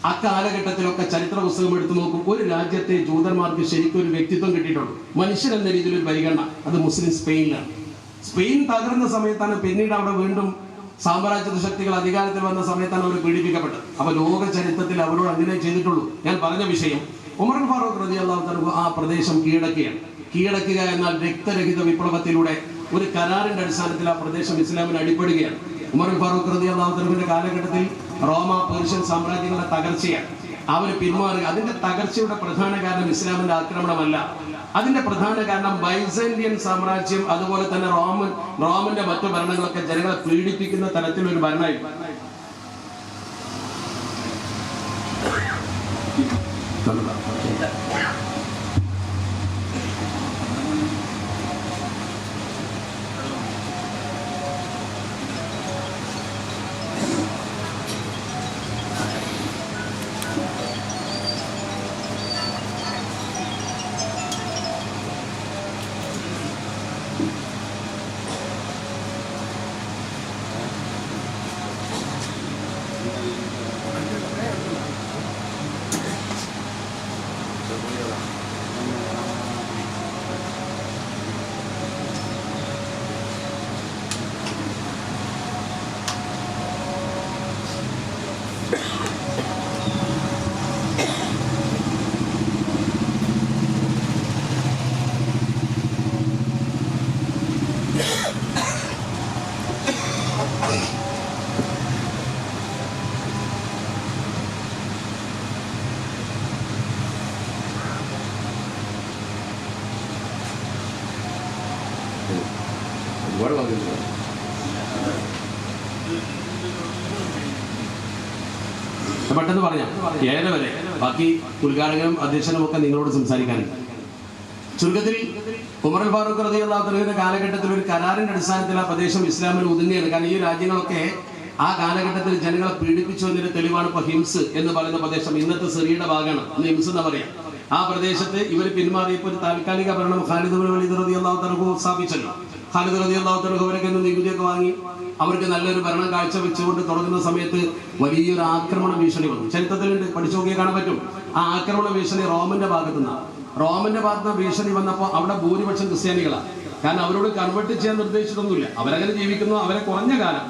അക്കാലഘട്ടത്തിലൊക്കെ ചരിത്ര പുസ്തകം എടുത്തു നോക്കും. ഒരു രാജ്യത്തെ ജൂതന്മാർക്ക് ശരിക്കും ഒരു വ്യക്തിത്വം കിട്ടിയിട്ടുണ്ട്, മനുഷ്യൻ എന്ന രീതിയിൽ ഒരു പരിഗണന. അത് മുസ്ലിം സ്പെയിനിലാണ്. സ്പെയിൻ തകർന്ന സമയത്താണ് പിന്നീട് അവിടെ വീണ്ടും സാമ്രാജ്യ ശക്തികൾ അധികാരത്തിൽ വന്ന സമയത്താണ് അവർ പീഡിപ്പിക്കപ്പെട്ടത്. അപ്പൊ ലോക ചരിത്രത്തിൽ അവരോട് അങ്ങനെ ചെയ്തിട്ടുള്ളൂ. ഞാൻ പറഞ്ഞ വിഷയം, ഉമറുൽ ഫാറൂഖ് റളിയല്ലാഹു തആല ആ പ്രദേശം കീഴടക്കുകയാണ്. കീഴടക്കുക എന്നാൽ രക്തരഹിത വിപ്ലവത്തിലൂടെ ഒരു കരാറിന്റെ അടിസ്ഥാനത്തിൽ ആ പ്രദേശം ഇസ്ലാമിന് അടിപ്പെടുകയാണ്. ഉമറുൽ ഫാറൂഖ് റളിയല്ലാഹു തആലയുടെ കാലഘട്ടത്തിൽ റോമ പേർഷ്യൻ സാമ്രാജ്യങ്ങളുടെ തകർച്ചയാണ്. അവർ പിന്മാറുക. അതിന്റെ തകർച്ചയുടെ പ്രധാന കാരണം ഇസ്ലാമിന്റെ ആക്രമണമല്ല, അതിന്റെ പ്രധാന കാരണം ബൈസന്റിയൻ സാമ്രാജ്യം, അതുപോലെ തന്നെ റോമന്റെ മറ്റു ഭരണങ്ങളൊക്കെ ജനങ്ങളെ പീഡിപ്പിക്കുന്ന തരത്തിലൊരു ഭരണമായിരുന്നു. പെട്ടെന്ന് പറഞ്ഞാൽ 7 വരെ, ബാക്കി ഉദ്ഘാടകനും അധ്യക്ഷനും ഒക്കെ നിങ്ങളോട് സംസാരിക്കാനുണ്ട്. ചുരുക്കത്തിൽ ഉമർ ഫാറൂഖ് റളിയല്ലാഹു അൻഹുവിന്റെ കാലഘട്ടത്തിൽ ഒരു കരാറിന്റെ അടിസ്ഥാനത്തിൽ ആ പ്രദേശം ഇസ്ലാമിൽ ഒതുങ്ങിയാണ്. കാരണം ഈ രാജ്യങ്ങളൊക്കെ ആ കാലഘട്ടത്തിൽ ജനങ്ങളെ പീഡിപ്പിച്ചു എന്നൊരു തെളിവാണ് ഇപ്പൊ ഹിംസ് എന്ന് പറയുന്ന പ്രദേശം. ഇന്നത്തെ സിറിയയുടെ ഭാഗമാണ്, അന്ന് ഹിംസ് എന്ന് പറയാം. ആ പ്രദേശത്ത് ഇവർ പിന്മാറിയപ്പോൾ ഒരു താൽക്കാലിക ഭരണം ഖാലിദ് ഇബ്നു വലീദ് റളിയല്ലാഹു അൻഹു സ്ഥാപിച്ചല്ലോ. ഖാലിദ് റളിയല്ലാഹു അൻഹു അവരൊക്കെ നികുതിയൊക്കെ വാങ്ങി അവർക്ക് നല്ലൊരു ഭരണം കാഴ്ചവെച്ചുകൊണ്ട് തുടങ്ങുന്ന സമയത്ത് വലിയൊരു ആക്രമണ ഭീഷണി വന്നു. ചരിത്രത്തിലുണ്ട്, പഠിച്ചു നോക്കിയാൽ കാണാൻ പറ്റും. ആ ആക്രമണ ഭീഷണി റോമന്റെ ഭാഗത്തു നിന്നാണ്. റോമന്റെ ഭാഗത്ത് നിന്ന് ഭീഷണി വന്നപ്പോൾ അവിടെ ഭൂരിപക്ഷം ക്രിസ്ത്യാനികളാണ്. കാരണം അവരോട് കൺവേർട്ട് ചെയ്യാൻ നിർദ്ദേശിച്ചിട്ടൊന്നുമില്ല, അവരങ്ങനെ ജീവിക്കുന്നു. അവരെ കുറഞ്ഞ കാലം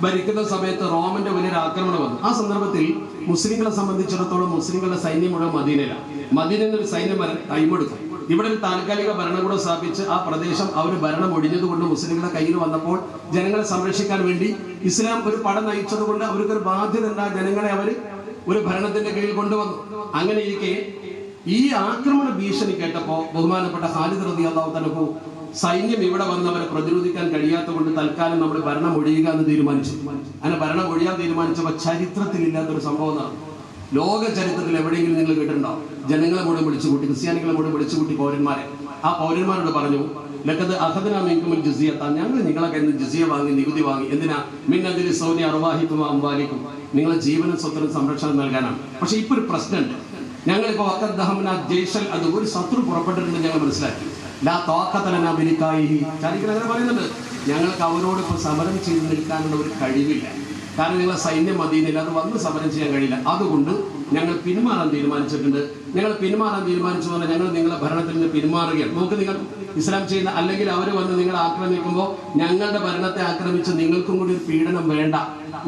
ഭരിക്കുന്ന സമയത്ത് റോമന്റെ വലിയൊരു ആക്രമണം വന്നു. ആ സന്ദർഭത്തിൽ മുസ്ലിങ്ങളെ സംബന്ധിച്ചിടത്തോളം മുസ്ലിങ്ങളുടെ സൈന്യം മുഴുവൻ മദീനയിലാണ്. മദീനയിൽ ഒരു സൈന്യം ടൈമെടുക്കും. ഇവിടെ ഒരു താൽക്കാലിക ഭരണകൂടം സ്ഥാപിച്ച് ആ പ്രദേശം അവർ ഭരണം ഒഴിഞ്ഞതുകൊണ്ട് മുസ്ലിങ്ങളുടെ കയ്യിൽ വന്നപ്പോൾ ജനങ്ങളെ സംരക്ഷിക്കാൻ വേണ്ടി ഇസ്ലാം ഒരു പടം നയിച്ചത് കൊണ്ട് അവർക്കൊരു ബാധ്യത ഉണ്ട്. ജനങ്ങളെ അവർ ഒരു ഭരണത്തിന്റെ കീഴിൽ കൊണ്ടുവന്നു. അങ്ങനെ ഇരിക്കെ ഈ ആക്രമണ ഭീഷണി കേട്ടപ്പോ ബഹുമാനപ്പെട്ട ഖാലിദ് റളിയല്ലാഹു അൻഹു സൈന്യം ഇവിടെ വന്നവരെ പ്രതിരോധിക്കാൻ കഴിയാത്തത് കൊണ്ട് തൽക്കാലം നമ്മൾ ഭരണം ഒഴിയുക എന്ന് തീരുമാനിച്ചു. അങ്ങനെ ഭരണം ഒഴിയാൻ തീരുമാനിച്ചപ്പോൾ ചരിത്രത്തിൽ ഇല്ലാത്തൊരു സംഭവം നടന്നു. ലോക ചരിത്രത്തിൽ എവിടെയെങ്കിലും നിങ്ങൾ കേട്ടിട്ടുണ്ടാവും? ജനങ്ങളെ കൂടെ വിളിച്ചുകൂട്ടി, ക്രിസ്ത്യാനികളെ കൂടെ വിളിച്ചുകൂട്ടി പൗരന്മാരെ. ആ പൗരന്മാരോട് പറഞ്ഞു, ലഖദ് അഖദ്നാ മിൻകുമുൽ ജിസിയത, ഞങ്ങൾ നിങ്ങളെ കയ്യിൽ നിന്ന് ജിസിയ വാങ്ങി, നികുതി വാങ്ങി. എന്തിനാ? മിൻ അജ്ലി സൗനി അർവാഹിക്കും അംവാലിക്കും, നിങ്ങളെ ജീവനും സ്വത്തിനും സംരക്ഷണം നൽകാനാണ്. പക്ഷെ ഇപ്പൊ ഒരു പ്രശ്നമുണ്ട്. ഞങ്ങളിപ്പോ അത് ഒരു ശത്രു പുറപ്പെട്ടിട്ടുണ്ട് ഞങ്ങൾ മനസ്സിലാക്കി. ലാ ത്വാഖത ലനാ ബിലിഖായിഹി, ചരിത്രം അങ്ങനെ പറയുന്നുണ്ട്. ഞങ്ങൾക്ക് അവരോട് ഇപ്പോൾ സമരം ചെയ്ത് നിൽക്കാനുള്ള ഒരു കഴിവില്ല. കാരണം നിങ്ങളെ സൈന്യം മദീനയിൽ, അത് വന്ന് സമരം ചെയ്യാൻ കഴിയില്ല. അതുകൊണ്ട് ഞങ്ങൾ പിന്മാറാൻ തീരുമാനിച്ചിട്ടുണ്ട്. ഞങ്ങൾ പിന്മാറാൻ തീരുമാനിച്ചു പറഞ്ഞാൽ ഞങ്ങൾ നിങ്ങളെ ഭരണത്തിൽ നിന്ന് പിന്മാറുകയാണ്. നമുക്ക് നിങ്ങൾ ഇസ്ലാം ചെയ്യുന്ന, അല്ലെങ്കിൽ അവർ വന്ന് നിങ്ങളെ ആക്രമിക്കുമ്പോൾ ഞങ്ങളുടെ ഭരണത്തെ ആക്രമിച്ച് നിങ്ങൾക്കും കൂടി ഒരു പീഡനം വേണ്ട.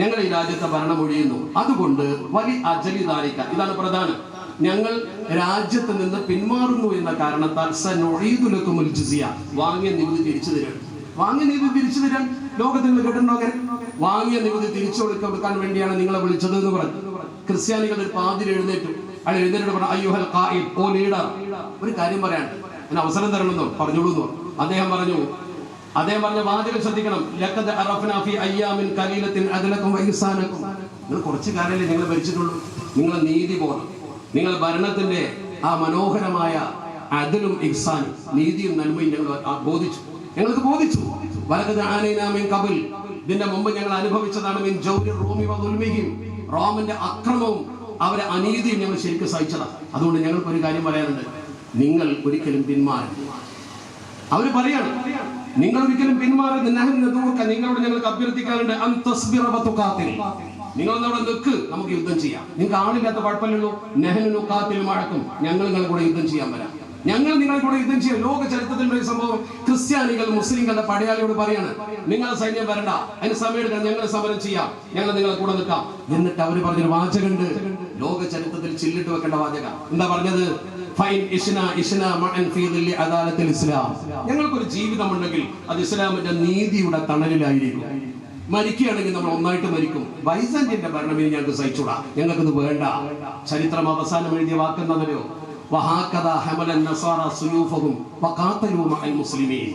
ഞങ്ങൾ ഈ രാജ്യത്തെ ഭരണം ഒഴിയുന്നു. അതുകൊണ്ട് വലിയ അജലി ദാലിക, ഇതാണ് പ്രധാനം. ഞങ്ങൾ രാജ്യത്ത് നിന്ന് പിന്മാറുന്നു എന്ന കാരണത്താൽ സനുഈദുലകുമുൽ ജിസിയ, വാങ്ങിയ നികുതി തിരിച്ചു തരാൻ. വാങ്ങിയ നികുതി തിരിച്ചു തരാൻ ലോകത്തിൽ നിന്ന് കേട്ടിട്ടുണ്ടോ? വാങ്ങിയ നികുതി തിരിച്ചു കൊടുക്കാൻ വേണ്ടിയാണ് നിങ്ങളെ വിളിച്ചത് എന്ന് പറഞ്ഞു. ക്രിസ്ത്യാനികൾ ഒരു പാതിൽ എഴുന്നേറ്റു. അയാൾ എഴുന്നേറ്റ് പറഞ്ഞു, അയ്യുഹൽ ഖായിദ്, ഓ ലീഡർ, ഒരു കാര്യം പറയാൻ അതിന് അവസരം തരണമെന്നോ പറഞ്ഞോളൂ. അദ്ദേഹം പറഞ്ഞു വാചകം ശ്രദ്ധിക്കണം. ലഖദ് അറഫ്നാ ഫീ അയ്യാമിൻ ഖലീലത്തിൻ അദ്ലകും വഇഹ്സാനകും, നിങ്ങൾ കുറച്ച് കാലമല്ലേ ഞങ്ങൾ ഭരിച്ചിട്ടുള്ളൂ. നിങ്ങളെ നീതിബോധം, നിങ്ങൾ ഭരണത്തിന്റെ ആ മനോഹരമായ അദലും ഇഹ്സാനും, നീതിയും നന്മയും ഞങ്ങൾക്ക് ബോധിച്ചു. വലഖദ് ആനൈനാ മിൻ ഖബൽ, ഇതിന്റെ മുമ്പ് ഞങ്ങൾ അനുഭവിച്ചതാണ്. മിൻ ജൗരി റൂമി വദുൽമിഹിം, റോമന്റെ അക്രമവും അവരെ അനീതിയും ഞങ്ങൾ ശരിക്കും സഹിച്ചതാണ്. അതുകൊണ്ട് ഞങ്ങൾക്ക് ഒരു കാര്യം പറയാനുണ്ട്, നിങ്ങൾ ഒരിക്കലും പിന്മാറരുത്. അവർ പറയാണ്, നിങ്ങൾ ഒരിക്കലും പിന്മാറരുത്. നിങ്ങളോട് ഞങ്ങൾക്ക് അഭ്യർത്ഥിക്കാറുണ്ട്, നിങ്ങളൊന്നവിടെ നിൽക്ക്, നമുക്ക് യുദ്ധം ചെയ്യാം. നിങ്ങൾക്ക് ആളില്ലാത്ത കുഴപ്പമില്ലല്ലോ. നെഹ്നുക്കാത്തിൽ മഴക്കും, ഞങ്ങൾ നിങ്ങളുടെ കൂടെ യുദ്ധം ചെയ്യാൻ വരാം. ഞങ്ങൾ നിങ്ങളെ കൂടെ യുദ്ധം ചെയ്യാം. ലോക ചരിത്രത്തിലുള്ള ഒരു സംഭവം, ക്രിസ്ത്യാനികൾ മുസ്ലിങ്ങളുടെ പടയാളിയോട് പറയാണ്, നിങ്ങളെ സൈന്യം വരണ്ട, അതിന് സമയം എടുക്കണം, ഞങ്ങൾ സമരം ചെയ്യാം, ഞങ്ങൾ നിങ്ങളെ കൂടെ നിൽക്കാം. എന്നിട്ട് അവർ പറഞ്ഞൊരു വാചകമുണ്ട്, ലോക ചരിത്രത്തിൽ ചില്ലിട്ട് വെക്കേണ്ട വാചക. എന്താ പറഞ്ഞത്? ഞങ്ങൾക്കൊരു ജീവിതമുണ്ടെങ്കിൽ അത് ഇസ്ലാമിന്റെ നീതിയുടെ തണലിലായിരിക്കും. മരിക്കുകയാണെങ്കിൽ നമ്മൾ ഒന്നായിട്ട് മരിക്കും. ബൈസന്റിന്റെ ഭരണം ഇനി ഞങ്ങൾക്ക് സഹിച്ചൂടാ, ഞങ്ങൾക്കത് വേണ്ട. ചരിത്രം അവസാനം എഴുതിയ വാക്കെന്നതല്ലോ, വഹാകദാ ഹമലൻ നസാറ സുയൂഫഹും വഖാതലൂ മഅൽ മുസ്ലിമീൻ.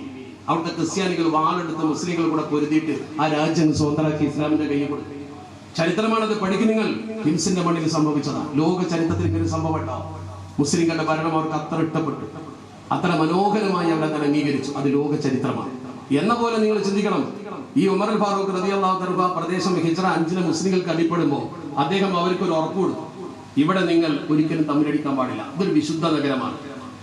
അവിടുത്തെ ക്രിസ്ത്യാനികൾ വാളെടുത്ത് മുസ്ലിങ്ങൾ കൂടെ പൊരുതിയിട്ട് ആ രാജ്യം സ്വന്തമാക്കി ഇസ്ലാമിന്റെ കയ്യിൽ കൊടുത്തു. ചരിത്രമാണത്. പഠിക്കും നിങ്ങൾ. ഹിംസിന്റെ മണ്ണിൽ സംഭവിച്ചതാണ്. ലോക ചരിത്രത്തിൽ ഇങ്ങനെ സംഭവം ഉണ്ടാവും. മുസ്ലിങ്ങളുടെ ഭരണം അവർക്ക് അത്ര ഇഷ്ടപ്പെട്ടു, അത്ര മനോഹരമായി അവരത് അംഗീകരിച്ചു. അത് ലോക ചരിത്രമാണ്. എന്ന പോലെ നിങ്ങൾ ചിന്തിക്കണം, ഈ ഉമർ അൽ ഫാറൂഖ് റളിയല്ലാഹു അൻഹു ആ പ്രദേശം ഹിജ്റ 5 മുസ്ലിങ്ങൾക്ക് അടിപ്പെടുമ്പോൾ അദ്ദേഹം അവർക്കൊരു ഉറപ്പ് കൊടുത്തു, ഇവിടെ നിങ്ങൾ ഒരിക്കലും തമ്മിലടിക്കാൻ പാടില്ല. ഇതൊരു വിശുദ്ധ നഗരമാണ്.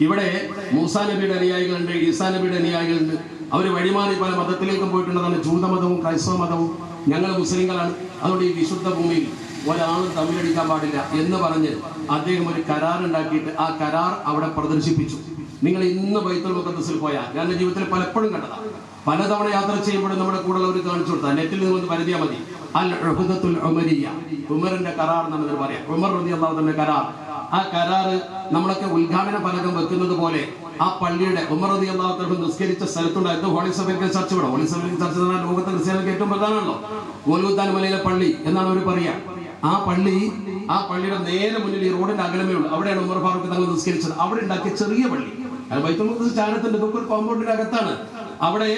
ഇവിടെ മൂസാ നബിയുടെ അനുയായികളുണ്ട്, ഈസാ നബിയുടെ അനുയായികളുണ്ട്. അവർ വഴിമാറി പല മതത്തിലേക്കും പോയിട്ടുള്ളതാണ്. ജൂതമതവും ക്രൈസ്തവ മതവും. ഞങ്ങൾ മുസ്ലിങ്ങളാണ്. അതുകൊണ്ട് ഈ വിശുദ്ധ ഭൂമിയിൽ ഒരാളും തമ്മിലടിക്കാൻ പാടില്ല എന്ന് പറഞ്ഞ് അദ്ദേഹം ഒരു കരാർ ഉണ്ടാക്കിയിട്ട് ആ കരാർ അവിടെ പ്രദർശിപ്പിച്ചു. നിങ്ങൾ ഇന്ന് ബൈത്തുൽ മുഖദ്ദസിൽ പോയാൽ, ഞാൻ എൻ്റെ ജീവിതത്തിൽ പലപ്പോഴും കണ്ടതാണ്, പലതവണ യാത്ര ചെയ്യുമ്പോഴും നമ്മുടെ കൂടെ അവർ കാണിച്ചു കൊടുത്താൽ നെറ്റിൽ നിന്ന് പരിധിയാൽ മതി. അൽ ഉഖ്ദത്തുൽ ഉമരിയ്യ, ഉമറിന്റെ കരാർ എന്നാണ് പറയാം. ഉമർ റളിയല്ലാഹു അൻഹുവിന്റെ കരാർ. ആ കരാറ് നമ്മളൊക്കെ ഉദ്ഘാടന ഫലകം വെക്കുന്നത് പോലെ ആ പള്ളിയുടെ ഉമർ റളിയല്ലാഹു അൻഹു നിസ്കരിച്ച സ്ഥലത്തുണ്ടായിരുന്നു ഹോളി സഭയ്ക്ക് ചർച്ച. ഇവിടെ ഹോളി സഭയ്ക്ക് ചർച്ച എന്നാൽ ലോകത്തെ ക്രിസ്ത്യാനികൾക്ക് ഏറ്റവും പ്രധാനമാണല്ലോ. ഗോൽഗുത്താൻ മലയിലെ പള്ളി എന്നാണ് അവർ പറയാ. ആ പള്ളിയുടെ നേരെ മുന്നിൽ ഈ റോഡിന്റെ അകലമേ ഉള്ളൂ. അവിടെയാണ് ഉമർ ഫാറൂഖ് തങ്ങൾ നിസ്കരിച്ചത്. അവിടെ ഉണ്ടാക്കിയ ചെറിയ പള്ളി, ബൈത്തുൽ മുഖദ്ദസ് ചാരത്തിന്റെ ഇതൊക്കെ ഒരു കോമ്പൗണ്ടിന്റെ അകത്താണ്. അവിടെ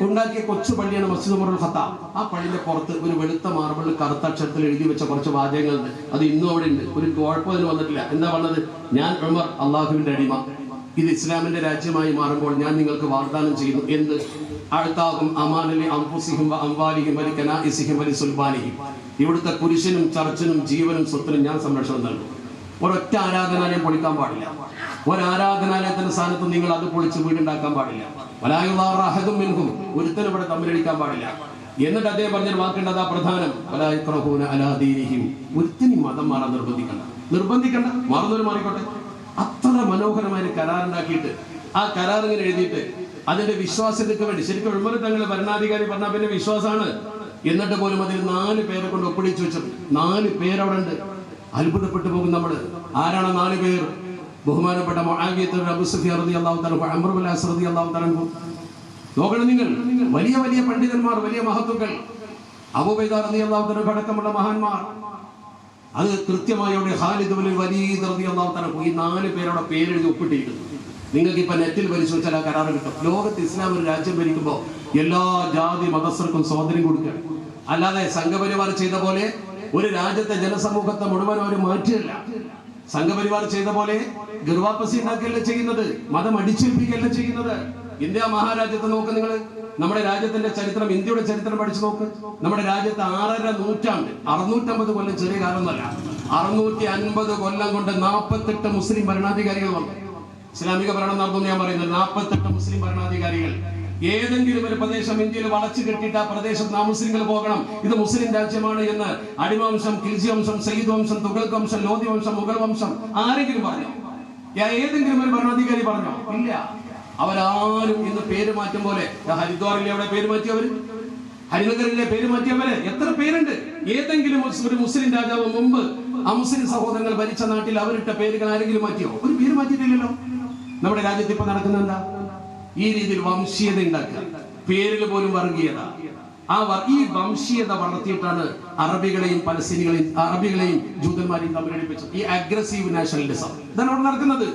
ഉണ്ടാക്കിയ കൊച്ചു പള്ളിയാണ് മസ്ജിദ് ഉമറുൽ ഖത്താബ്. ആ പള്ളിയുടെ പുറത്ത് ഒരു വെളുത്ത മാർബിളിൽ കറുത്ത അക്ഷരത്തിൽ എഴുതി വെച്ച കുറച്ച് വാചകങ്ങളുണ്ട്. അത് ഇന്നും അവിടെ ഉണ്ട്. ഒരു കുഴപ്പം അതിന് വന്നിട്ടില്ല. എന്താ പറഞ്ഞത്? ഞാൻ ഉമർ അള്ളാഹുവിന്റെ അടിമ, ഇത് ഇസ്ലാമിന്റെ രാജ്യമായി മാറുമ്പോൾ ഞാൻ നിങ്ങൾക്ക് വാഗ്ദാനം ചെയ്യുന്നു. എന്ത്? അഴ്താഹും അമാനലി അംഫുസിഹിം വ അംവാലിഹിം വലി കനാഇസിഹിം വലി സുൽബാനിഹിം. ഇവിടുത്തെ പുരുഷനും ചർച്ചിനും ജീവനും സ്വത്തിനും ഞാൻ സംരക്ഷണം നൽകും. ഒരൊറ്റ ആരാധനാലയം പൊളിക്കാൻ പാടില്ല. ഒരാരാധനാലയത്തിന്റെ സ്ഥാനത്ത് നിങ്ങൾ അത് പൊളിച്ച് വീടുണ്ടാക്കാൻ പാടില്ല. വലായുള്ളാഹും മിൻഹും, ഒരുത്തനും ഇവിടെ തമ്മിലടിക്കാൻ പാടില്ല. എന്നിട്ട് അദ്ദേഹം പറഞ്ഞൊരു വാക്കുണ്ട്, അതാ പ്രധാനം. വലായഖറഹൂന അലാ ദീനിഹിം, ഒരുത്തനും മതം മാറാൻ നിർബന്ധിക്കണ്ട, മാറുന്നവർ മാറിക്കോട്ടെ. അത്ര മനോഹരമായ കരാറുണ്ടാക്കിയിട്ട് ആ കരാർ ഇങ്ങനെ എഴുതിയിട്ട് അതിന്റെ വിശ്വാസത്തിന് വേണ്ടി, ശരിക്കും ഉമർ തങ്ങൾ ഭരണാധികാരി പറഞ്ഞാൽ പിന്നെ വിശ്വാസമാണ്. എന്നിട്ട് പോലും അതിൽ 4 പേരെ കൊണ്ട് ഒപ്പിടിച്ചു വെച്ചു. 4 പേരവിടെ ഉണ്ട്. അത്ഭുതപ്പെട്ടു പോകും നമ്മൾ. ആരാണ് 4 പേർ? ബഹുമാനപ്പെട്ട മുആവിയത്ത് അബൂ സുഫിയാൻ റളിയല്ലാഹു തആല, അംർ ഇബ്നു അസ് റളിയല്ലാഹു തആല. നോക്കണം നിങ്ങൾ, വലിയ വലിയ പണ്ഡിതന്മാർ, വലിയ മഹത്തുക്കൾ, അബൂബൈദ റളിയല്ലാഹു തആല അടക്കമുള്ള മഹാന്മാർ. അത് കൃത്യമായി അവിടെ ഖാലിദ് ഇബ്നുൽ വലീദ് റളിയല്ലാഹു തആല ഈ 4 പേരുടെ പേരെഴുതി ഒപ്പിട്ടിരിക്കുന്നു. നിങ്ങൾക്ക് ഇപ്പൊ നെറ്റിൽ പരിശോധിച്ചാൽ ആ കരാർ കിട്ടും. ലോകത്ത് ഇസ്ലാം ഒരു രാജ്യം ഭരിക്കുമ്പോൾ എല്ലാ ജാതി മതസ്ഥർക്കും സ്വാതന്ത്ര്യം കൊടുക്കുക. അല്ലാതെ സംഘപരിവാർ ചെയ്ത പോലെ ഒരു രാജ്യത്തെ ജനസമൂഹത്തെ മുഴുവൻ അവർ മാറ്റിയല്ല. സംഘപരിവാർ ചെയ്ത പോലെ ഗർവാപ്പസി ഉണ്ടാക്കിയല്ല ചെയ്യുന്നത്, മതം അടിച്ചേൽപ്പിക്കുകയല്ല ചെയ്യുന്നത്. ഇന്ത്യ മഹാരാജ്യത്തെ നോക്ക് നിങ്ങൾ. നമ്മുടെ രാജ്യത്തിന്റെ ചരിത്രം, ഇന്ത്യയുടെ ചരിത്രം പഠിച്ചു നോക്ക്. നമ്മുടെ രാജ്യത്ത് 6.5 നൂറ്റാണ്ട്, 650 കൊല്ലം ചെറിയ കാലമൊന്നുമല്ല, 650 കൊല്ലം കൊണ്ട് 48 മുസ്ലിം ഭരണാധികാരികൾ വന്നു. ഇസ്ലാമിക ഭരണം നടന്നു ഞാൻ പറയുന്നത്. 48 മുസ്ലിം ഭരണാധികാരികൾ. ഏതെങ്കിലും ഒരു പ്രദേശം ഇന്ത്യയിൽ വളച്ചു കെട്ടിയിട്ട് ആ പ്രദേശത്ത് മുസ്ലിങ്ങൾ പോകണം, ഇത് മുസ്ലിം രാജ്യമാണ് എന്ന് അടിമവംശം, ഖിൽജി വംശം, സയ്യിദ് വംശം, തുഗ്ലക് വംശം, ലോധി വംശം, മുഗൾ വംശം ആരെങ്കിലും പറഞ്ഞോ? ഏതെങ്കിലും ഒരു ഭരണാധികാരി പറഞ്ഞോ? ഇല്ല. അവരാരും ഇന്ന് പേര് മാറ്റം പോലെ ഹരിദ്വാറിലെ അവിടെ പേര് മാറ്റിയവര്, ഹരിനഗറിലെ പേര് മാറ്റിയവര് എത്ര പേരുണ്ട്? ഏതെങ്കിലും ഒരു മുസ്ലിം രാജാവ് മുമ്പ് ആ മുസ്ലിം സഹോദരങ്ങൾ ഭരിച്ച നാട്ടിൽ അവരിട്ട പേരുകൾ ആരെങ്കിലും മാറ്റിയോ? ഒരു പേര് മാറ്റിയിട്ടില്ലല്ലോ. നമ്മുടെ രാജ്യത്ത് ഇപ്പൊ നടക്കുന്ന എന്താ? ഈ രീതിയിൽ വംശീയത ഉണ്ടാക്കുക, പേരിൽ പോലും വർഗീയത. ഈ വംശീയത വളർത്തിയിട്ടാണ് അറബികളെയും ജൂതന്മാരെയും തമ്മിലടിപ്പിച്ചത്. ഈ അഗ്രസീവ് നാഷണലിസം ഇതാണ് അവിടെ നടക്കുന്നത്.